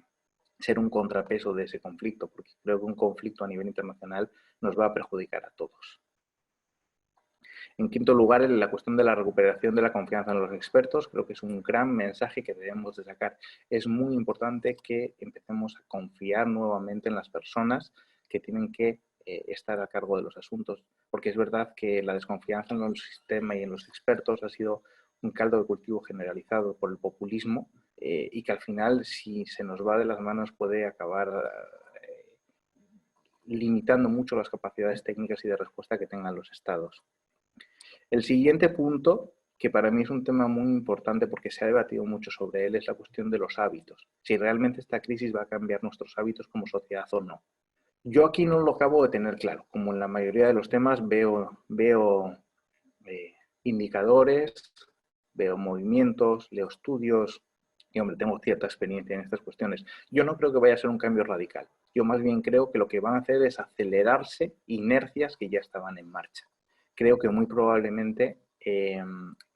ser un contrapeso de ese conflicto, porque creo que un conflicto a nivel internacional nos va a perjudicar a todos. En quinto lugar, en la cuestión de la recuperación de la confianza en los expertos, creo que es un gran mensaje que debemos de sacar. Es muy importante que empecemos a confiar nuevamente en las personas que tienen que estar a cargo de los asuntos, porque es verdad que la desconfianza en el sistema y en los expertos ha sido un caldo de cultivo generalizado por el populismo y que al final, si se nos va de las manos, puede acabar limitando mucho las capacidades técnicas y de respuesta que tengan los estados. El siguiente punto, que para mí es un tema muy importante porque se ha debatido mucho sobre él, es la cuestión de los hábitos. Si realmente esta crisis va a cambiar nuestros hábitos como sociedad o no. Yo aquí no lo acabo de tener claro. Como en la mayoría de los temas veo indicadores, veo movimientos, leo estudios y, hombre, tengo cierta experiencia en estas cuestiones. Yo no creo que vaya a ser un cambio radical. Yo más bien creo que lo que van a hacer es acelerarse inercias que ya estaban en marcha. Creo que muy probablemente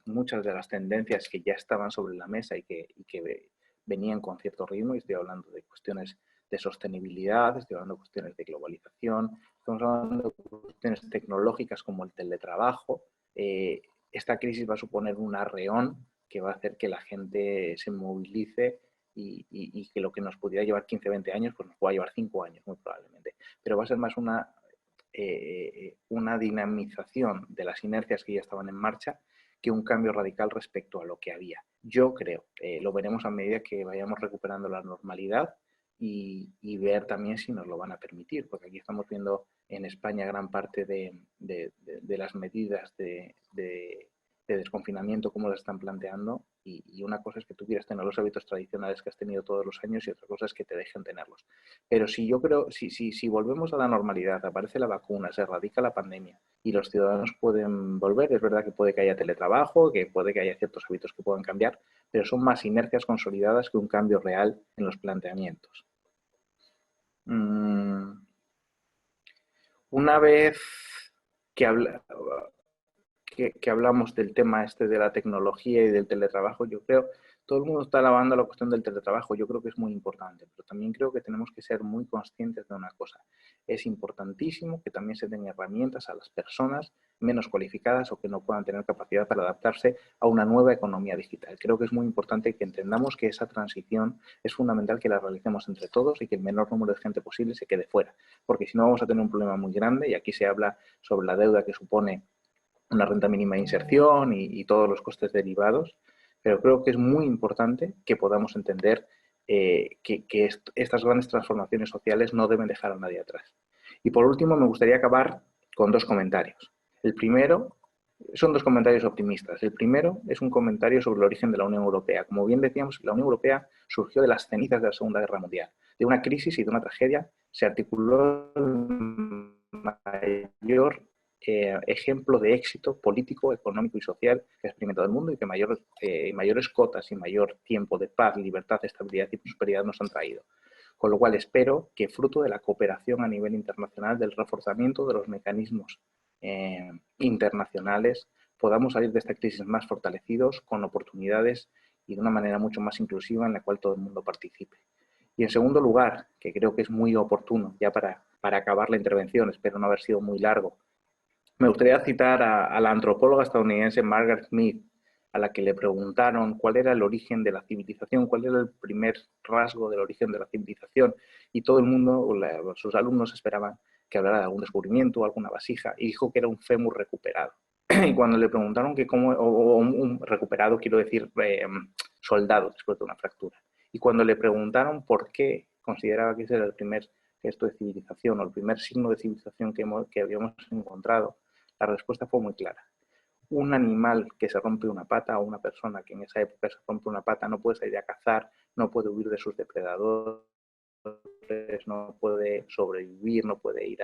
muchas de las tendencias que ya estaban sobre la mesa y que venían con cierto ritmo, y estoy hablando de cuestiones de sostenibilidad, estoy hablando de cuestiones de globalización, estamos hablando de cuestiones tecnológicas como el teletrabajo. Esta crisis va a suponer un arreón que va a hacer que la gente se movilice y que lo que nos pudiera llevar 15, 20 años, pues nos pueda llevar 5 años muy probablemente. Pero va a ser más una dinamización de las inercias que ya estaban en marcha que un cambio radical respecto a lo que había. Yo creo, lo veremos a medida que vayamos recuperando la normalidad y ver también si nos lo van a permitir, porque aquí estamos viendo en España gran parte de las medidas de desconfinamiento, cómo las están planteando, y una cosa es que tú quieras tener los hábitos tradicionales que has tenido todos los años y otra cosa es que te dejen tenerlos. Pero si yo creo, si volvemos a la normalidad, aparece la vacuna, se erradica la pandemia y los ciudadanos pueden volver, es verdad que puede que haya teletrabajo, que puede que haya ciertos hábitos que puedan cambiar, pero son más inercias consolidadas que un cambio real en los planteamientos. Una vez que hablamos del tema este de la tecnología y del teletrabajo, yo creo, todo el mundo está alabando la cuestión del teletrabajo, yo creo que es muy importante, pero también creo que tenemos que ser muy conscientes de una cosa. Es importantísimo que también se den herramientas a las personas menos cualificadas o que no puedan tener capacidad para adaptarse a una nueva economía digital. Creo que es muy importante que entendamos que esa transición es fundamental que la realicemos entre todos y que el menor número de gente posible se quede fuera, porque si no vamos a tener un problema muy grande, y aquí se habla sobre la deuda que supone una renta mínima de inserción y todos los costes derivados, pero creo que es muy importante que podamos entender estas grandes transformaciones sociales no deben dejar a nadie atrás. Y por último, me gustaría acabar con dos comentarios. El primero, son dos comentarios optimistas. El primero es un comentario sobre el origen de la Unión Europea. Como bien decíamos, la Unión Europea surgió de las cenizas de la Segunda Guerra Mundial. De una crisis y de una tragedia se articuló el mayor ejemplo de éxito político, económico y social que ha experimentado el mundo y que mayores cotas y mayor tiempo de paz, libertad, estabilidad y prosperidad nos han traído. Con lo cual espero que, fruto de la cooperación a nivel internacional, del reforzamiento de los mecanismos internacionales, podamos salir de esta crisis más fortalecidos, con oportunidades y de una manera mucho más inclusiva en la cual todo el mundo participe. Y en segundo lugar, que creo que es muy oportuno, ya para acabar la intervención, espero no haber sido muy largo, me gustaría citar a la antropóloga estadounidense Margaret Mead, a la que le preguntaron cuál era el origen de la civilización, cuál era el primer rasgo del origen de la civilización, y todo el mundo, sus alumnos, esperaban que hablara de algún descubrimiento, alguna vasija, y dijo que era un fémur recuperado. Y cuando le preguntaron que cómo, o un recuperado, quiero decir, soldado después de una fractura, y cuando le preguntaron por qué consideraba que ese era el primer gesto de civilización o el primer signo de civilización que habíamos encontrado, la respuesta fue muy clara. Un animal que se rompe una pata o una persona que en esa época se rompe una pata no puede salir a cazar, no puede huir de sus depredadores, no puede sobrevivir, no puede ir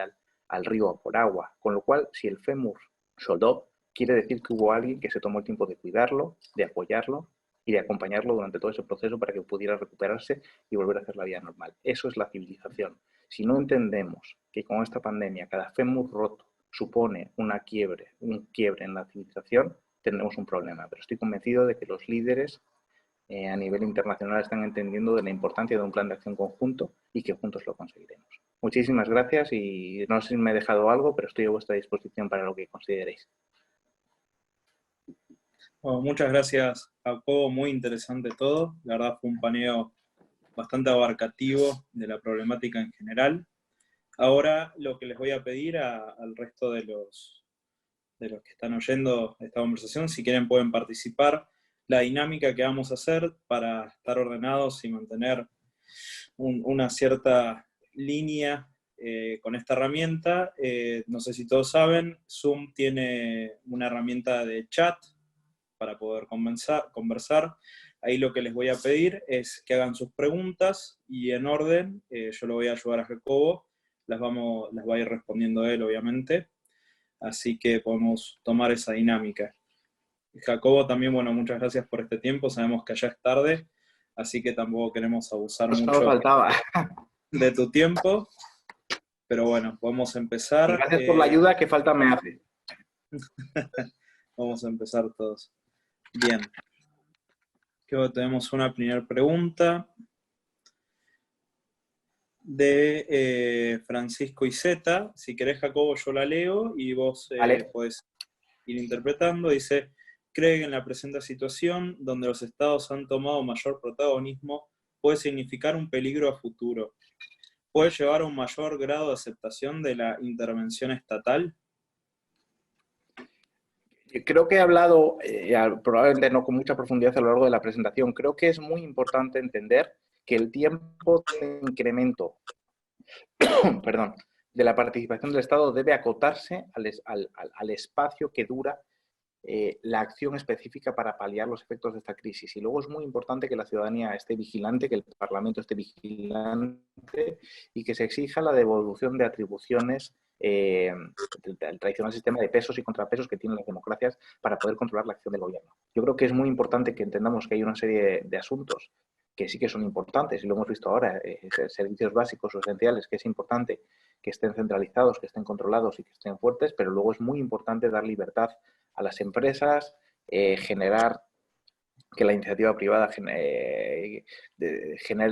al río a por agua. Con lo cual, si el fémur soldó, quiere decir que hubo alguien que se tomó el tiempo de cuidarlo, de apoyarlo y de acompañarlo durante todo ese proceso para que pudiera recuperarse y volver a hacer la vida normal. Eso es la civilización. Si no entendemos que con esta pandemia cada fémur roto supone un quiebre en la civilización, tendremos un problema. Pero estoy convencido de que los líderes a nivel internacional están entendiendo de la importancia de un plan de acción conjunto y que juntos lo conseguiremos. Muchísimas gracias y no sé si me he dejado algo, pero estoy a vuestra disposición para lo que consideréis. Bueno, muchas gracias, Jacobo, muy interesante todo. La verdad fue un paneo bastante abarcativo de la problemática en general. Ahora lo que les voy a pedir al resto de los que están oyendo esta conversación, si quieren pueden participar. La dinámica que vamos a hacer para estar ordenados y mantener una cierta línea con esta herramienta, no sé si todos saben, Zoom tiene una herramienta de chat para poder conversar. Ahí lo que les voy a pedir es que hagan sus preguntas y en orden, yo lo voy a ayudar a Jacobo, las va a ir respondiendo él, obviamente. Así que podemos tomar esa dinámica. Jacobo, también, bueno, muchas gracias por este tiempo. Sabemos que allá es tarde, así que tampoco queremos abusar mucho faltaba. de tu tiempo. Pero bueno, podemos empezar. Y gracias por la ayuda que falta me hace. Vamos a empezar todos. Bien. Tenemos una primera pregunta de Francisco Iseta. Si querés, Jacobo, yo la leo y vos Vale. podés ir interpretando. Dice: cree que en la presente situación, donde los estados han tomado mayor protagonismo, puede significar un peligro a futuro. ¿Puede llevar a un mayor grado de aceptación de la intervención estatal? Creo que he hablado, probablemente no con mucha profundidad a lo largo de la presentación, creo que es muy importante entender que el tiempo de incremento perdón, de la participación del Estado debe acotarse al espacio que dura la acción específica para paliar los efectos de esta crisis. Y luego es muy importante que la ciudadanía esté vigilante, que el Parlamento esté vigilante y que se exija la devolución de atribuciones del tradicional sistema de pesos y contrapesos que tienen las democracias para poder controlar la acción del gobierno. Yo creo que es muy importante que entendamos que hay una serie de asuntos que sí que son importantes, y lo hemos visto ahora, servicios básicos o esenciales, que es importante que estén centralizados, que estén controlados y que estén fuertes, pero luego es muy importante dar libertad a las empresas, generar que la iniciativa privada genere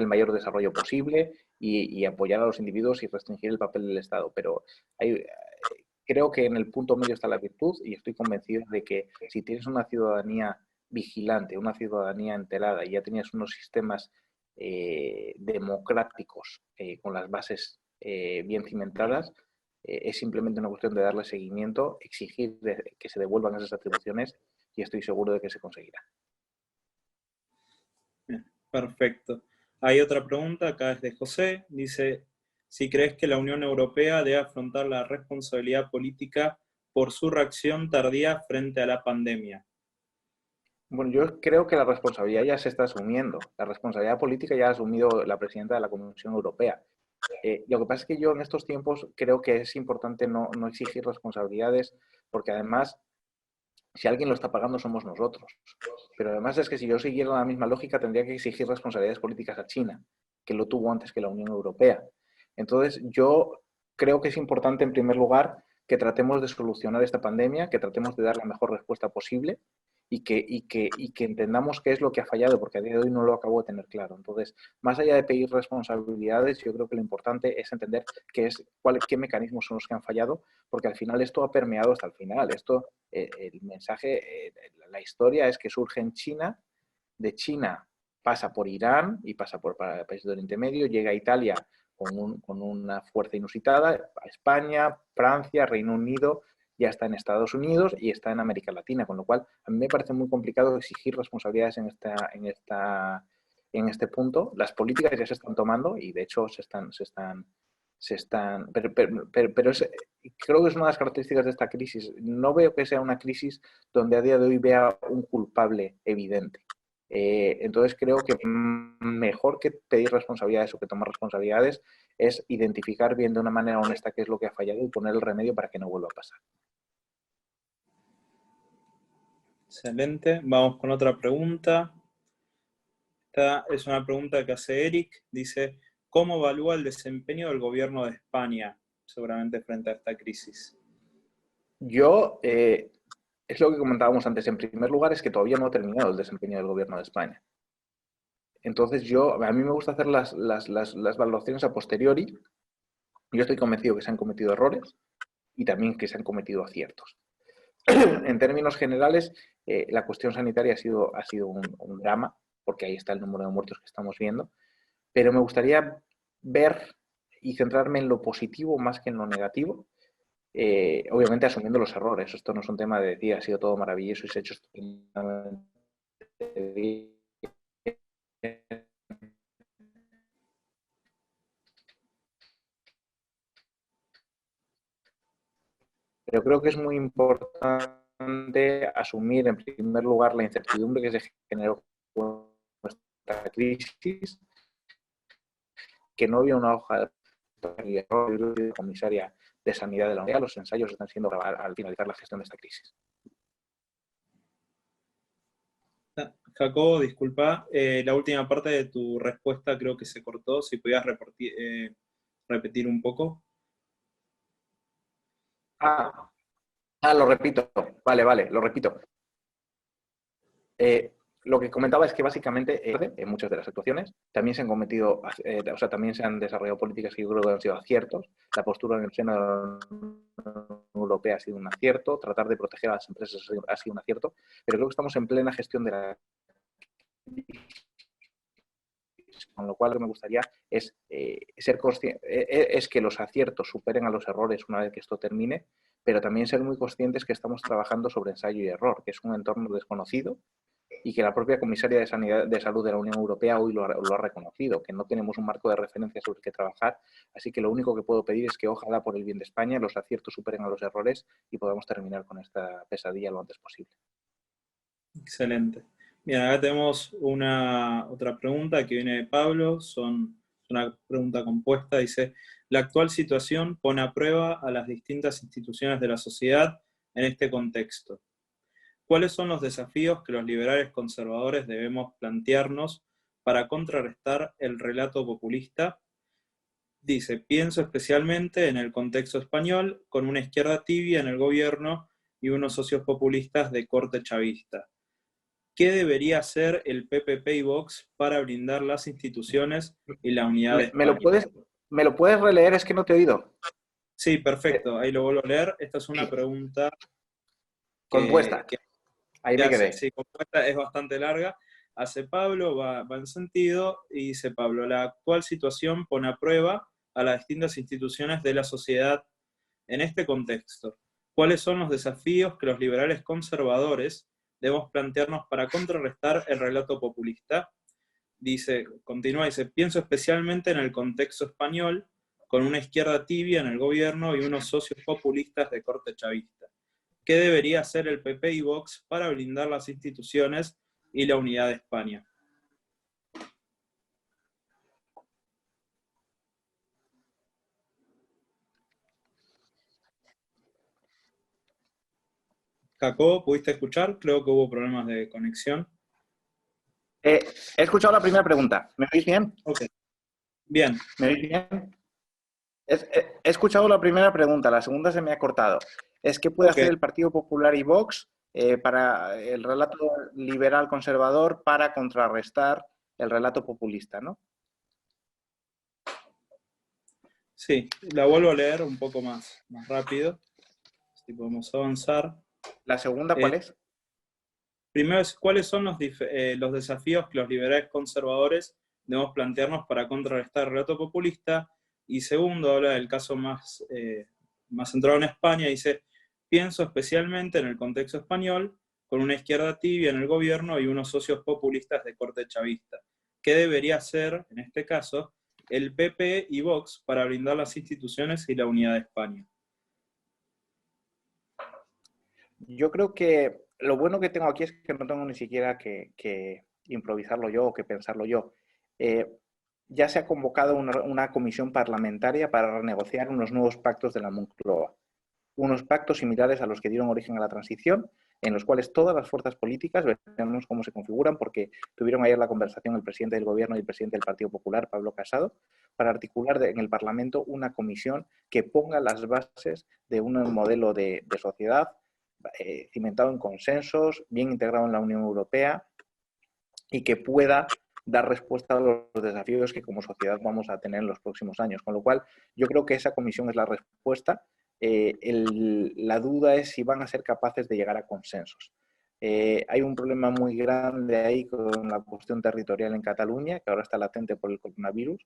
el mayor desarrollo posible y apoyar a los individuos y restringir el papel del Estado. Pero creo que en el punto medio está la virtud y estoy convencido de que si tienes una ciudadanía vigilante, una ciudadanía enterada y ya tenías unos sistemas democráticos con las bases bien cimentadas, es simplemente una cuestión de darle seguimiento, exigir que se devuelvan esas atribuciones y estoy seguro de que se conseguirá. Bien, perfecto. Hay otra pregunta, acá es de José, dice, si crees que la Unión Europea debe afrontar la responsabilidad política por su reacción tardía frente a la pandemia. Bueno, yo creo que la responsabilidad ya se está asumiendo. La responsabilidad política ya ha asumido la presidenta de la Comisión Europea. Lo que pasa es que yo en estos tiempos creo que es importante no exigir responsabilidades, porque además, si alguien lo está pagando somos nosotros. Pero además es que si yo siguiera la misma lógica, tendría que exigir responsabilidades políticas a China, que lo tuvo antes que la Unión Europea. Entonces, yo creo que es importante, en primer lugar, que tratemos de solucionar esta pandemia, que tratemos de dar la mejor respuesta posible y que entendamos qué es lo que ha fallado, porque a día de hoy no lo acabo de tener claro. Entonces, más allá de pedir responsabilidades, yo creo que lo importante es entender qué mecanismos son los que han fallado, porque al final esto ha permeado hasta el final. El mensaje, la historia es que surge en China, de China pasa por Irán y pasa por países del Oriente Medio, llega a Italia con una fuerza inusitada, a España, Francia, Reino Unido, ya está en Estados Unidos y está en América Latina, con lo cual a mí me parece muy complicado exigir responsabilidades en este punto. Las políticas ya se están tomando y de hecho pero creo que es una de las características de esta crisis. No veo que sea una crisis donde a día de hoy vea un culpable evidente. Entonces creo que mejor que pedir responsabilidades o que tomar responsabilidades es identificar bien de una manera honesta qué es lo que ha fallado y poner el remedio para que no vuelva a pasar. Excelente. Vamos con otra pregunta. Esta es una pregunta que hace Eric. Dice, ¿cómo evalúa el desempeño del gobierno de España, seguramente frente a esta crisis? Yo, es lo que comentábamos antes, en primer lugar es que todavía no ha terminado el desempeño del gobierno de España. Entonces a mí me gusta hacer las valoraciones a posteriori. Yo estoy convencido que se han cometido errores y también que se han cometido aciertos. En términos generales, la cuestión sanitaria ha sido un drama, porque ahí está el número de muertos que estamos viendo, pero me gustaría ver y centrarme en lo positivo más que en lo negativo, obviamente asumiendo los errores. Esto no es un tema de decir ha sido todo maravilloso y se ha hecho estupendamente bien. Pero creo que es muy importante asumir, en primer lugar, la incertidumbre que se generó con esta crisis, que no había una hoja de comisaria de Sanidad de la Unión. Los ensayos están siendo grabados al finalizar la gestión de esta crisis. Jacobo, disculpa, la última parte de tu respuesta creo que se cortó, si podías repetir un poco. Lo repito. Vale, lo repito. Lo que comentaba es que básicamente en muchas de las actuaciones también se han cometido, también se han desarrollado políticas que yo creo que han sido aciertos. La postura en el seno de la Unión Europea ha sido un acierto, tratar de proteger a las empresas ha sido un acierto, pero creo que estamos en plena gestión de la con lo cual lo que me gustaría es ser consciente, es que los aciertos superen a los errores una vez que esto termine, pero también ser muy conscientes que estamos trabajando sobre ensayo y error, que es un entorno desconocido y que la propia comisaria de Salud de la Unión Europea hoy lo ha reconocido, que no tenemos un marco de referencia sobre el que trabajar, así que lo único que puedo pedir es que ojalá por el bien de España los aciertos superen a los errores y podamos terminar con esta pesadilla lo antes posible. Excelente. Bien, acá tenemos otra pregunta que viene de Pablo, son una pregunta compuesta, dice, la actual situación pone a prueba a las distintas instituciones de la sociedad en este contexto. ¿Cuáles son los desafíos que los liberales conservadores debemos plantearnos para contrarrestar el relato populista? Dice, pienso especialmente en el contexto español, con una izquierda tibia en el gobierno y unos socios populistas de corte chavista. ¿Qué debería hacer el PPP y Vox para blindar las instituciones y la unidad de España? ¿Me lo puedes releer? Es que no te he oído. Sí, perfecto. Ahí lo vuelvo a leer. Esta es una pregunta compuesta. Ahí me quedé. Sí, compuesta, es bastante larga. Hace Pablo, va en sentido, y dice Pablo, la actual situación pone a prueba a las distintas instituciones de la sociedad en este contexto. ¿Cuáles son los desafíos que los liberales conservadores debemos plantearnos para contrarrestar el relato populista? continúa, dice, pienso especialmente en el contexto español, con una izquierda tibia en el gobierno y unos socios populistas de corte chavista. ¿Qué debería hacer el PP y Vox para blindar las instituciones y la unidad de España? Jacobo, ¿pudiste escuchar? Creo que hubo problemas de conexión. He escuchado la primera pregunta. ¿Me oís bien? Ok, bien. ¿Me oís bien? He escuchado la primera pregunta, la segunda se me ha cortado. Es qué puede Ok, hacer el Partido Popular y Vox para el relato liberal conservador para contrarrestar el relato populista, ¿no? sí, la vuelvo a leer un poco más rápido, si podemos avanzar. La segunda, ¿cuál es? Primero es, ¿cuáles son los desafíos que los liberales conservadores debemos plantearnos para contrarrestar el relato populista? Y segundo, habla del caso más centrado en España, dice, pienso especialmente en el contexto español, con una izquierda tibia en el gobierno y unos socios populistas de corte chavista. ¿Qué debería hacer, en este caso, el PP y Vox para blindar las instituciones y la unidad de España? Yo creo que lo bueno que tengo aquí es que no tengo ni siquiera que improvisarlo yo o que pensarlo yo. Eh, ya se ha convocado una comisión parlamentaria para renegociar unos nuevos pactos de la Moncloa. Unos pactos similares a los que dieron origen a la transición, en los cuales todas las fuerzas políticas, veremos cómo se configuran, porque tuvieron ayer la conversación el presidente del Gobierno y el presidente del Partido Popular, Pablo Casado, para articular en el Parlamento una comisión que ponga las bases de un modelo de sociedad cimentado en consensos, bien integrado en la Unión Europea y que pueda dar respuesta a los desafíos que como sociedad vamos a tener en los próximos años. Con lo cual, yo creo que esa comisión es la respuesta. La duda es si van a ser capaces de llegar a consensos. Hay un problema muy grande ahí con la cuestión territorial en Cataluña, que ahora está latente por el coronavirus,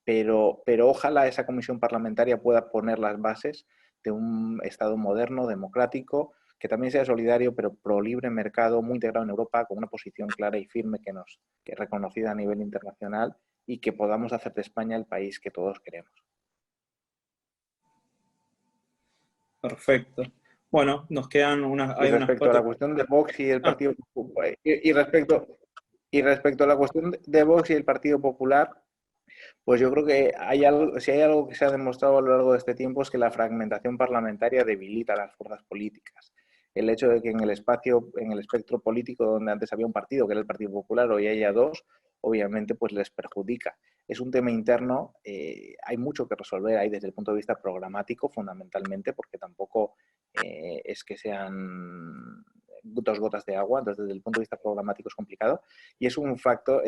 pero ojalá esa comisión parlamentaria pueda poner las bases de un Estado moderno, democrático, que también sea solidario, pero pro libre mercado, muy integrado en Europa, con una posición clara y firme que es reconocida a nivel internacional y que podamos hacer de España el país que todos queremos. Perfecto. Bueno, nos quedan Y hay unas respecto a la cuatro. cuestión de Vox y el Ah, Partido y respecto a la cuestión de Vox y el Partido Popular, pues yo creo que si hay algo que se ha demostrado a lo largo de este tiempo es que la fragmentación parlamentaria debilita a las fuerzas políticas. El hecho de que en el espectro político donde antes había un partido, que era el Partido Popular, hoy haya dos, obviamente pues les perjudica. Es un tema interno, hay mucho que resolver ahí desde el punto de vista programático, fundamentalmente, porque tampoco es que sean dos gotas de agua, entonces desde el punto de vista programático es complicado y es un efecto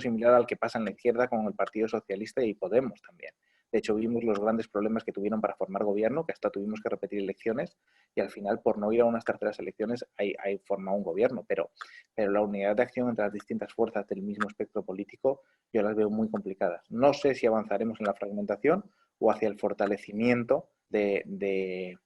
similar al que pasa en la izquierda con el Partido Socialista y Podemos también. De hecho, vimos los grandes problemas que tuvieron para formar gobierno, que hasta tuvimos que repetir elecciones y al final, por no ir a unas terceras elecciones, hay formado un gobierno. Pero la unidad de acción entre las distintas fuerzas del mismo espectro político yo las veo muy complicadas. No sé si avanzaremos en la fragmentación o hacia el fortalecimiento del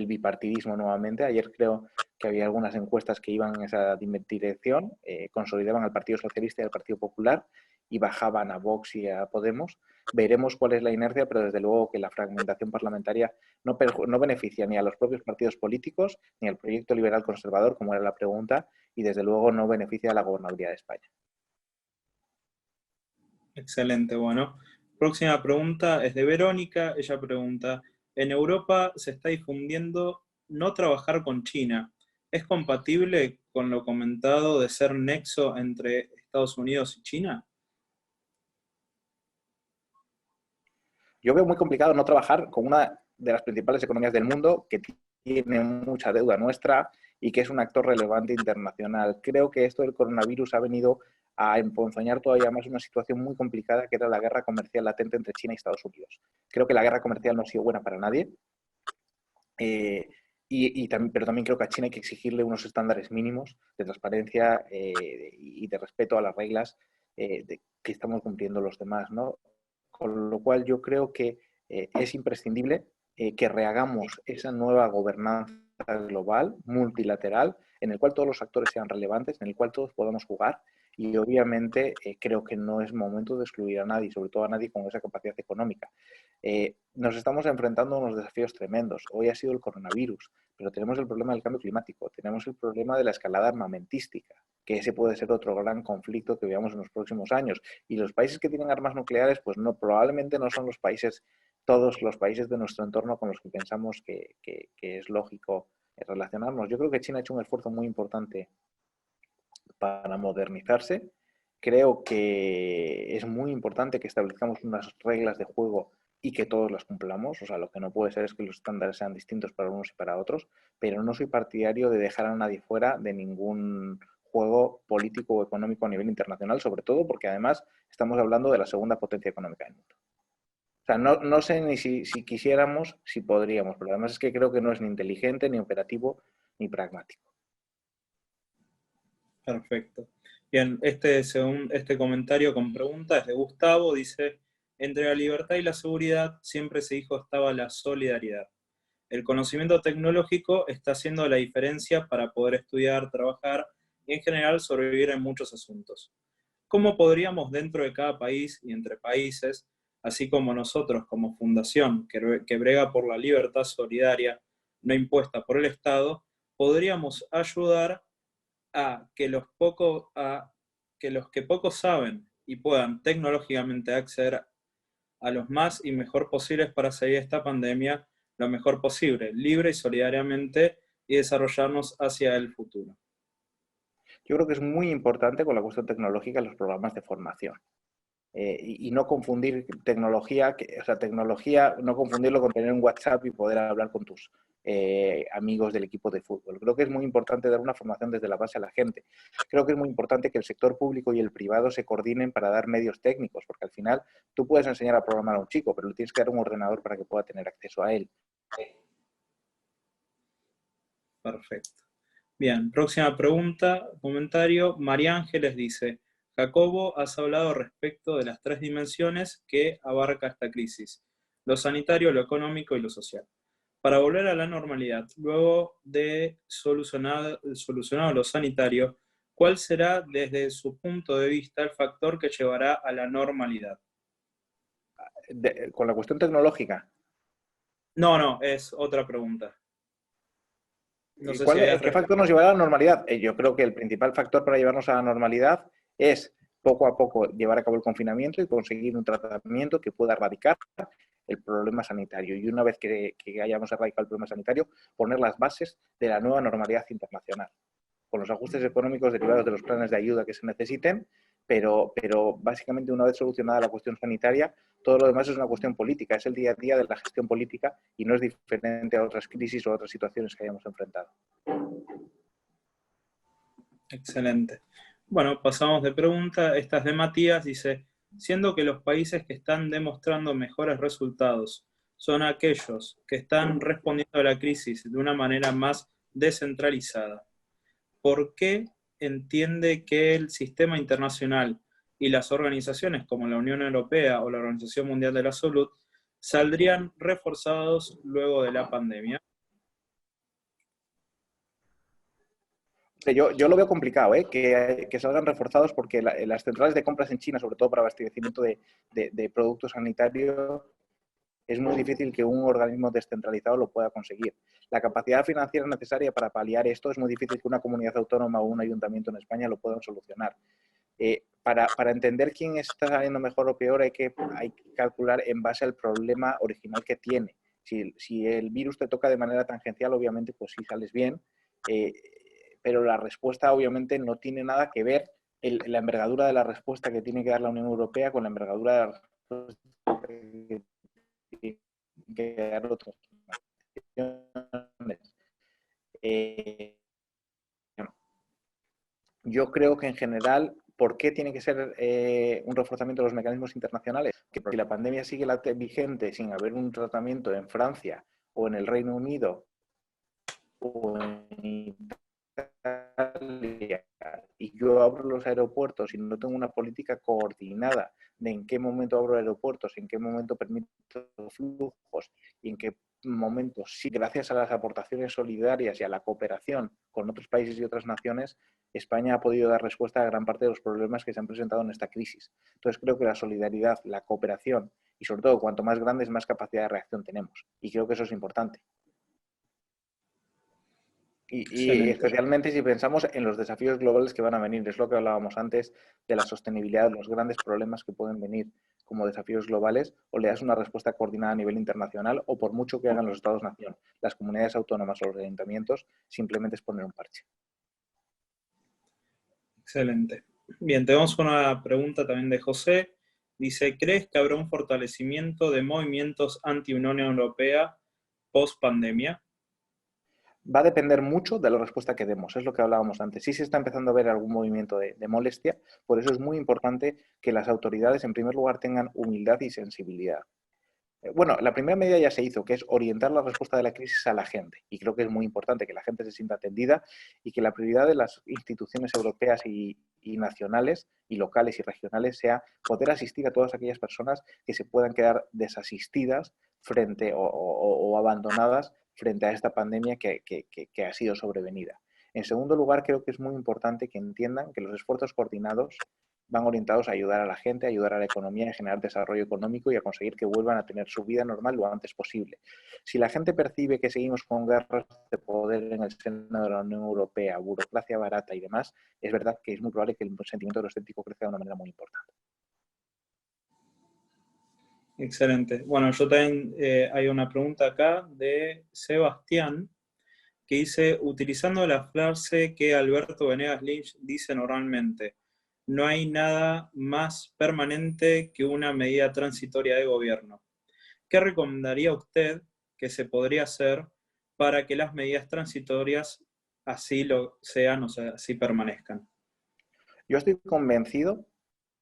bipartidismo nuevamente. Ayer creo que había algunas encuestas que iban en esa dirección, consolidaban al Partido Socialista y al Partido Popular y bajaban a Vox y a Podemos. Veremos cuál es la inercia, pero desde luego que la fragmentación parlamentaria no beneficia ni a los propios partidos políticos ni al proyecto liberal conservador, como era la pregunta, y desde luego no beneficia a la gobernabilidad de España. excelente, bueno. Próxima pregunta es de Verónica. Ella pregunta, en Europa se está difundiendo no trabajar con China. ¿Es compatible con lo comentado de ser nexo entre Estados Unidos y China? Yo veo muy complicado no trabajar con una de las principales economías del mundo que tiene mucha deuda nuestra y que es un actor relevante internacional. Creo que esto del coronavirus ha venido a emponzoñar todavía más una situación muy complicada que era la guerra comercial latente entre China y Estados Unidos. Creo que la guerra comercial no ha sido buena para nadie, pero también creo que a China hay que exigirle unos estándares mínimos de transparencia y de respeto a las reglas que estamos cumpliendo los demás, ¿no? Con lo cual yo creo que es imprescindible que rehagamos esa nueva gobernanza global, multilateral, en el cual todos los actores sean relevantes, en el cual todos podamos jugar y obviamente creo que no es momento de excluir a nadie, sobre todo a nadie con esa capacidad económica. Nos estamos enfrentando a unos desafíos tremendos. Hoy ha sido el coronavirus, pero tenemos el problema del cambio climático, tenemos el problema de la escalada armamentística, que ese puede ser otro gran conflicto que veamos en los próximos años. Y los países que tienen armas nucleares, pues no, probablemente no son los países, todos los países de nuestro entorno con los que pensamos que es lógico relacionarnos. Yo creo que China ha hecho un esfuerzo muy importante para modernizarse. Creo que es muy importante que establezcamos unas reglas de juego y que todos las cumplamos. O sea, lo que no puede ser es que los estándares sean distintos para unos y para otros, pero no soy partidario de dejar a nadie fuera de ningún juego político o económico a nivel internacional, sobre todo porque además estamos hablando de la segunda potencia económica del mundo. O sea, no sé ni si quisiéramos, si podríamos, pero además es que creo que no es ni inteligente, ni operativo, ni pragmático. Perfecto. Bien, este comentario con pregunta es de Gustavo, dice, entre la libertad y la seguridad siempre se dijo estaba la solidaridad. El conocimiento tecnológico está haciendo la diferencia para poder estudiar, trabajar y en general sobrevivir en muchos asuntos. ¿Cómo podríamos dentro de cada país y entre países, así como nosotros como fundación que brega por la libertad solidaria no impuesta por el Estado, podríamos ayudar a que los que poco saben y puedan tecnológicamente acceder a los más y mejor posibles para salir de esta pandemia lo mejor posible, libre y solidariamente, y desarrollarnos hacia el futuro? Yo creo que es muy importante con la cuestión tecnológica los programas de formación. Y no confundir tecnología, o sea, tecnología, no confundirlo con tener un WhatsApp y poder hablar con tus amigos del equipo de fútbol. Creo que es muy importante dar una formación desde la base a la gente. Creo que es muy importante que el sector público y el privado se coordinen para dar medios técnicos, porque al final tú puedes enseñar a programar a un chico, pero le tienes que dar un ordenador para que pueda tener acceso a él. Perfecto. Bien, próxima pregunta, comentario. María Ángeles dice, Jacobo, has hablado respecto de las tres dimensiones que abarca esta crisis, lo sanitario, lo económico y lo social. Para volver a la normalidad, luego de solucionado lo sanitario, ¿cuál será desde su punto de vista el factor que llevará a la normalidad? Con la cuestión tecnológica, No, es otra pregunta. No sé si ¿qué factor nos llevará a la normalidad? Yo creo que el principal factor para llevarnos a la normalidad es poco a poco llevar a cabo el confinamiento y conseguir un tratamiento que pueda erradicar el problema sanitario. Y una vez que hayamos erradicado el problema sanitario, poner las bases de la nueva normalidad internacional, con los ajustes económicos derivados de los planes de ayuda que se necesiten, pero básicamente una vez solucionada la cuestión sanitaria, todo lo demás es una cuestión política, es el día a día de la gestión política y no es diferente a otras crisis o a otras situaciones que hayamos enfrentado. Excelente. Bueno, pasamos de pregunta. Esta es de Matías. Dice, siendo que los países que están demostrando mejores resultados son aquellos que están respondiendo a la crisis de una manera más descentralizada, ¿por qué entiende que el sistema internacional y las organizaciones como la Unión Europea o la Organización Mundial de la Salud saldrían reforzados luego de la pandemia? Yo lo veo complicado, que salgan reforzados porque las centrales de compras en China, sobre todo para abastecimiento de productos sanitarios, es muy difícil que un organismo descentralizado lo pueda conseguir. La capacidad financiera necesaria para paliar esto es muy difícil que una comunidad autónoma o un ayuntamiento en España lo puedan solucionar. Para entender quién está saliendo mejor o peor hay que calcular en base al problema original que tiene. Si el virus te toca de manera tangencial, obviamente, pues sí sales bien, pero la respuesta obviamente no tiene nada que ver la envergadura de la respuesta que tiene que dar la Unión Europea con la envergadura de la respuesta que tiene que dar otras naciones. Yo creo que en general, ¿por qué tiene que ser un reforzamiento de los mecanismos internacionales? Que si la pandemia sigue vigente sin haber un tratamiento en Francia o en el Reino Unido o en Italia y yo abro los aeropuertos y no tengo una política coordinada de en qué momento abro aeropuertos, en qué momento permito flujos y en qué momentos, sí, gracias a las aportaciones solidarias y a la cooperación con otros países y otras naciones, España ha podido dar respuesta a gran parte de los problemas que se han presentado en esta crisis. Entonces creo que la solidaridad, la cooperación y sobre todo cuanto más grandes, más capacidad de reacción tenemos. Y creo que eso es importante. Y Excelente. especialmente si pensamos en los desafíos globales que van a venir. Es lo que hablábamos antes de la sostenibilidad, los grandes problemas que pueden venir como desafíos globales, o le das una respuesta coordinada a nivel internacional, o por mucho que hagan los Estados-nación, las comunidades autónomas o los ayuntamientos, simplemente es poner un parche. Excelente. Bien, tenemos una pregunta también de José. Dice, ¿crees que habrá un fortalecimiento de movimientos anti-Unión Europea post pandemia? Va a depender mucho de la respuesta que demos, es lo que hablábamos antes. Sí se está empezando a ver algún movimiento de molestia, por eso es muy importante que las autoridades, en primer lugar, tengan humildad y sensibilidad. Bueno, la primera medida ya se hizo, que es orientar la respuesta de la crisis a la gente. Y creo que es muy importante que la gente se sienta atendida y que la prioridad de las instituciones europeas y nacionales y locales y regionales sea poder asistir a todas aquellas personas que se puedan quedar desasistidas frente o abandonadas frente a esta pandemia que ha sido sobrevenida. En segundo lugar, creo que es muy importante que entiendan que los esfuerzos coordinados van orientados a ayudar a la gente, a ayudar a la economía, a generar desarrollo económico y a conseguir que vuelvan a tener su vida normal lo antes posible. Si la gente percibe que seguimos con guerras de poder en el seno de la Unión Europea, burocracia barata y demás, es verdad que es muy probable que el sentimiento euroscéptico crezca de una manera muy importante. Excelente. Bueno, yo también hay una pregunta acá de Sebastián que dice, utilizando la frase que Alberto Venegas Lynch dice normalmente, no hay nada más permanente que una medida transitoria de gobierno. ¿Qué recomendaría usted que se podría hacer para que las medidas transitorias así lo sean, o sea, así permanezcan? Yo estoy convencido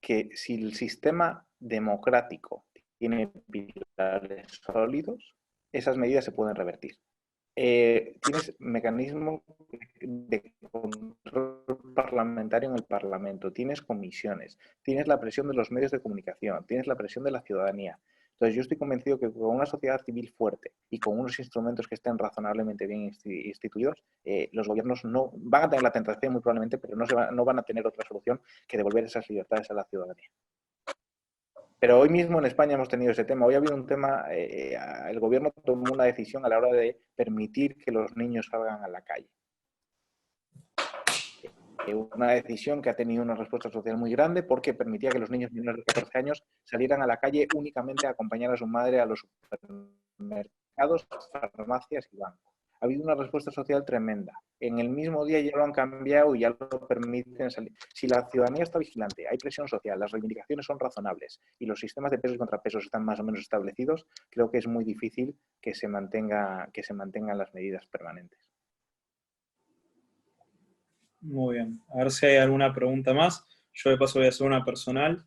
que si el sistema democrático tiene pilares sólidos, esas medidas se pueden revertir. Tienes mecanismos de control parlamentario en el Parlamento, tienes comisiones, tienes la presión de los medios de comunicación, tienes la presión de la ciudadanía. Entonces yo estoy convencido que con una sociedad civil fuerte y con unos instrumentos que estén razonablemente bien instituidos, los gobiernos no van a tener la tentación muy probablemente, pero no van a tener otra solución que devolver esas libertades a la ciudadanía. Pero hoy mismo en España hemos tenido ese tema. Hoy ha habido un tema, el gobierno tomó una decisión a la hora de permitir que los niños salgan a la calle. Una decisión que ha tenido una respuesta social muy grande porque permitía que los niños menores de 14 años salieran a la calle únicamente a acompañar a su madre a los supermercados, farmacias y bancos. Ha habido una respuesta social tremenda. En el mismo día ya lo han cambiado y ya lo permiten salir. Si la ciudadanía está vigilante, hay presión social, las reivindicaciones son razonables y los sistemas de pesos y contrapesos están más o menos establecidos, creo que es muy difícil que se mantengan las medidas permanentes. Muy bien. A ver si hay alguna pregunta más. Yo de paso voy a hacer una personal.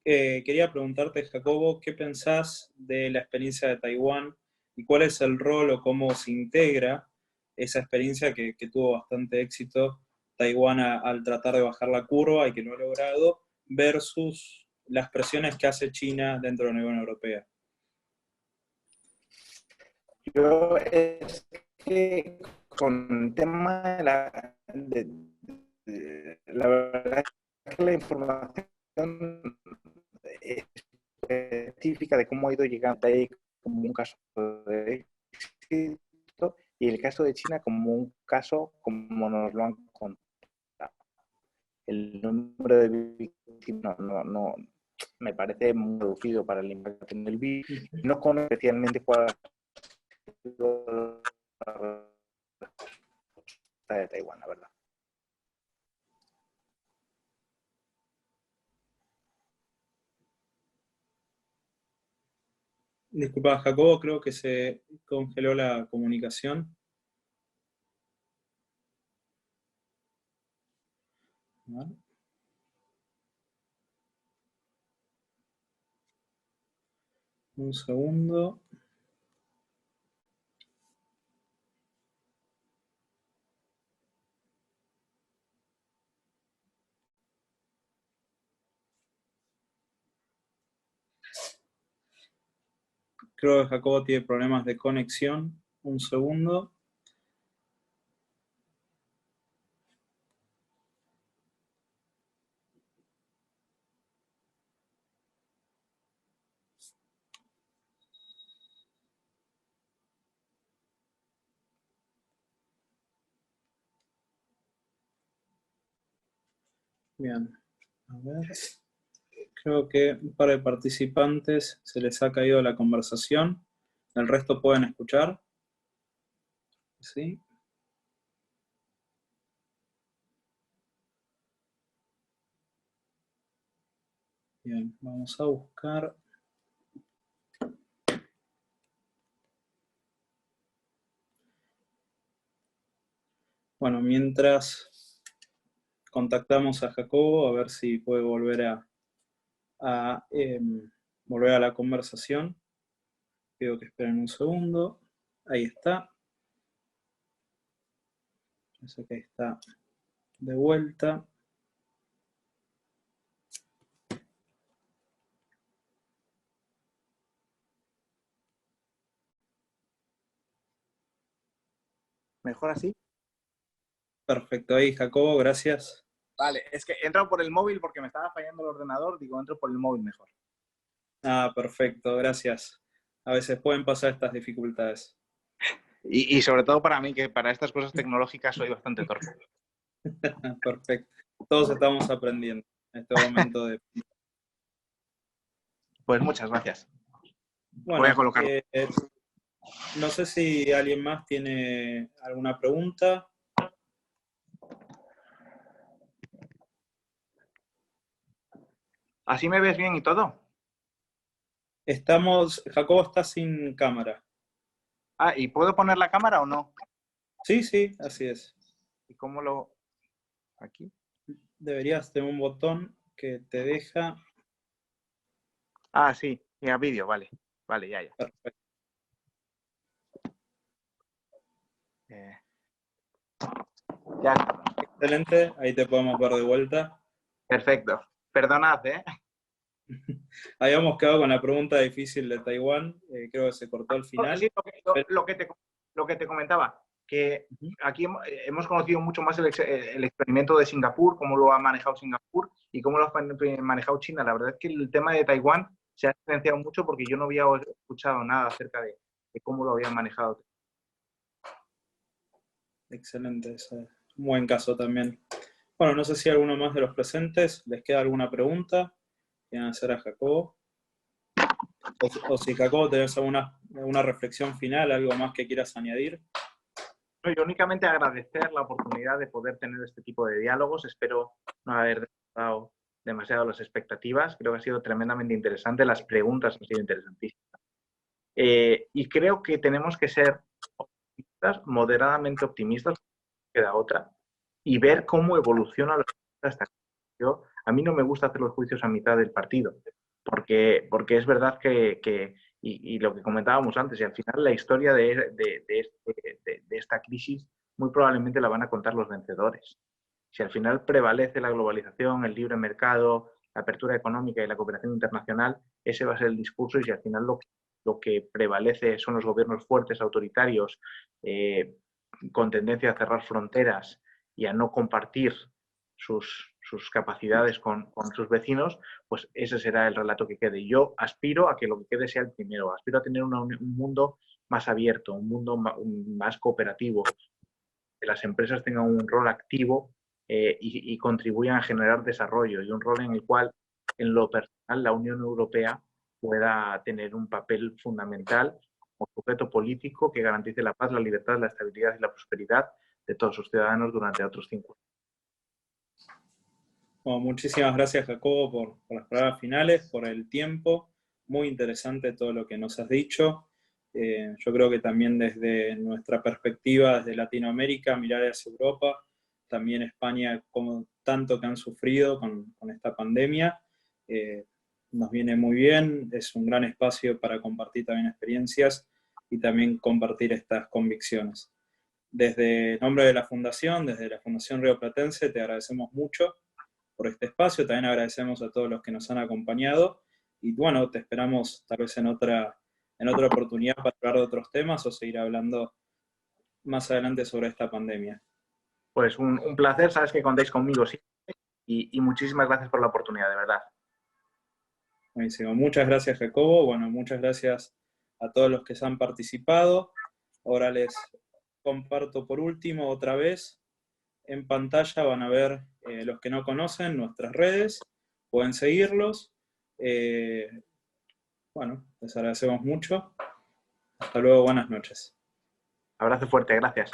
Quería preguntarte, Jacobo, ¿qué pensás de la experiencia de Taiwán y cuál es el rol o cómo se integra esa experiencia que tuvo bastante éxito Taiwán al tratar de bajar la curva y que lo ha logrado, versus las presiones que hace China dentro de la Unión Europea? Yo es que con el tema la verdad es que la información específica de cómo ha ido llegando ahí como un caso de éxito y el caso de China como un caso como nos lo han contado. El número de víctimas no me parece muy reducido para el impacto en el virus. No conozco especialmente cuál ha sido la respuesta de Taiwán, la verdad. Disculpa, Jacobo, creo que se congeló la comunicación. ¿Vale? Un segundo. Creo que Jacobo tiene problemas de conexión. Un segundo. Bien, a ver. Creo que un par de participantes se les ha caído la conversación. ¿El resto pueden escuchar? ¿Sí? Bien, vamos a buscar. Bueno, mientras contactamos a Jacobo, a ver si puede volver volver a la conversación. Pido que esperen un segundo. Ahí está. Parece que está de vuelta. ¿Mejor así? Perfecto, ahí Jacobo, gracias. Vale, es que he entrado por el móvil porque me estaba fallando el ordenador, digo, entro por el móvil mejor. Ah, perfecto, gracias. A veces pueden pasar estas dificultades. Y sobre todo para mí, que para estas cosas tecnológicas soy bastante torpe. Perfecto. Todos estamos aprendiendo en este momento de... Pues muchas gracias. Bueno, voy a colocarlo. No sé si alguien más tiene alguna pregunta. ¿Así me ves bien y todo? Jacobo está sin cámara. Ah, ¿y puedo poner la cámara o no? Sí, sí, así es. ¿Y cómo lo...? ¿Aquí? Deberías tener un botón que te deja... Ah, sí, y a vídeo, vale. Vale, ya. Perfecto. Ya. Excelente, ahí te podemos ver de vuelta. Perfecto. Perdonad, ¿eh? Habíamos quedado con la pregunta difícil de Taiwán, creo que se cortó al final. Sí, lo que te comentaba, que aquí hemos conocido mucho más el experimento de Singapur, cómo lo ha manejado Singapur y cómo lo ha manejado China. La verdad es que el tema de Taiwán se ha diferenciado mucho porque yo no había escuchado nada acerca de cómo lo habían manejado. Excelente, ese es un buen caso también. Bueno, no sé si alguno más de los presentes les queda alguna pregunta. ¿Quieren hacer a Jacobo? O si Jacobo tenés alguna reflexión final, algo más que quieras añadir. Yo únicamente agradecer la oportunidad de poder tener este tipo de diálogos. Espero no haber dado demasiado las expectativas. Creo que ha sido tremendamente interesante. Las preguntas han sido interesantísimas. Y creo que tenemos que ser optimistas, moderadamente optimistas, queda otra, y ver cómo evoluciona hasta a mí no me gusta hacer los juicios a mitad del partido, porque es verdad y lo que comentábamos antes, y al final la historia de esta crisis muy probablemente la van a contar los vencedores. Si al final prevalece la globalización, el libre mercado, la apertura económica y la cooperación internacional, ese va a ser el discurso, y si al final lo que prevalece son los gobiernos fuertes, autoritarios, con tendencia a cerrar fronteras y a no compartir sus capacidades con sus vecinos, pues ese será el relato que quede. Yo aspiro a que lo que quede sea el primero, aspiro a tener un mundo más abierto, un mundo más cooperativo, que las empresas tengan un rol activo y contribuyan a generar desarrollo, y un rol en el cual, en lo personal, la Unión Europea pueda tener un papel fundamental como sujeto político que garantice la paz, la libertad, la estabilidad y la prosperidad de todos sus ciudadanos durante otros 5 años. Bueno, muchísimas gracias, Jacobo, por las palabras finales, por el tiempo. Muy interesante todo lo que nos has dicho. Yo creo que también desde nuestra perspectiva, desde Latinoamérica, mirar hacia Europa, también España, como tanto que han sufrido con esta pandemia, nos viene muy bien. Es un gran espacio para compartir también experiencias y también compartir estas convicciones. Desde el nombre de la Fundación, desde la Fundación Río Platense, te agradecemos mucho por este espacio. También agradecemos a todos los que nos han acompañado y bueno, te esperamos tal vez en otra en otra oportunidad para hablar de otros temas o seguir hablando más adelante sobre esta pandemia. Pues un placer, sabes que contáis conmigo, sí. Y muchísimas gracias por la oportunidad, de verdad. Buenísimo. Muchas gracias, Jacobo. Bueno, muchas gracias a todos los que se han participado. Ahora les comparto por último otra vez. En pantalla van a ver los que no conocen nuestras redes. Pueden seguirlos. Bueno, les agradecemos mucho. Hasta luego, buenas noches. Abrazo fuerte, gracias.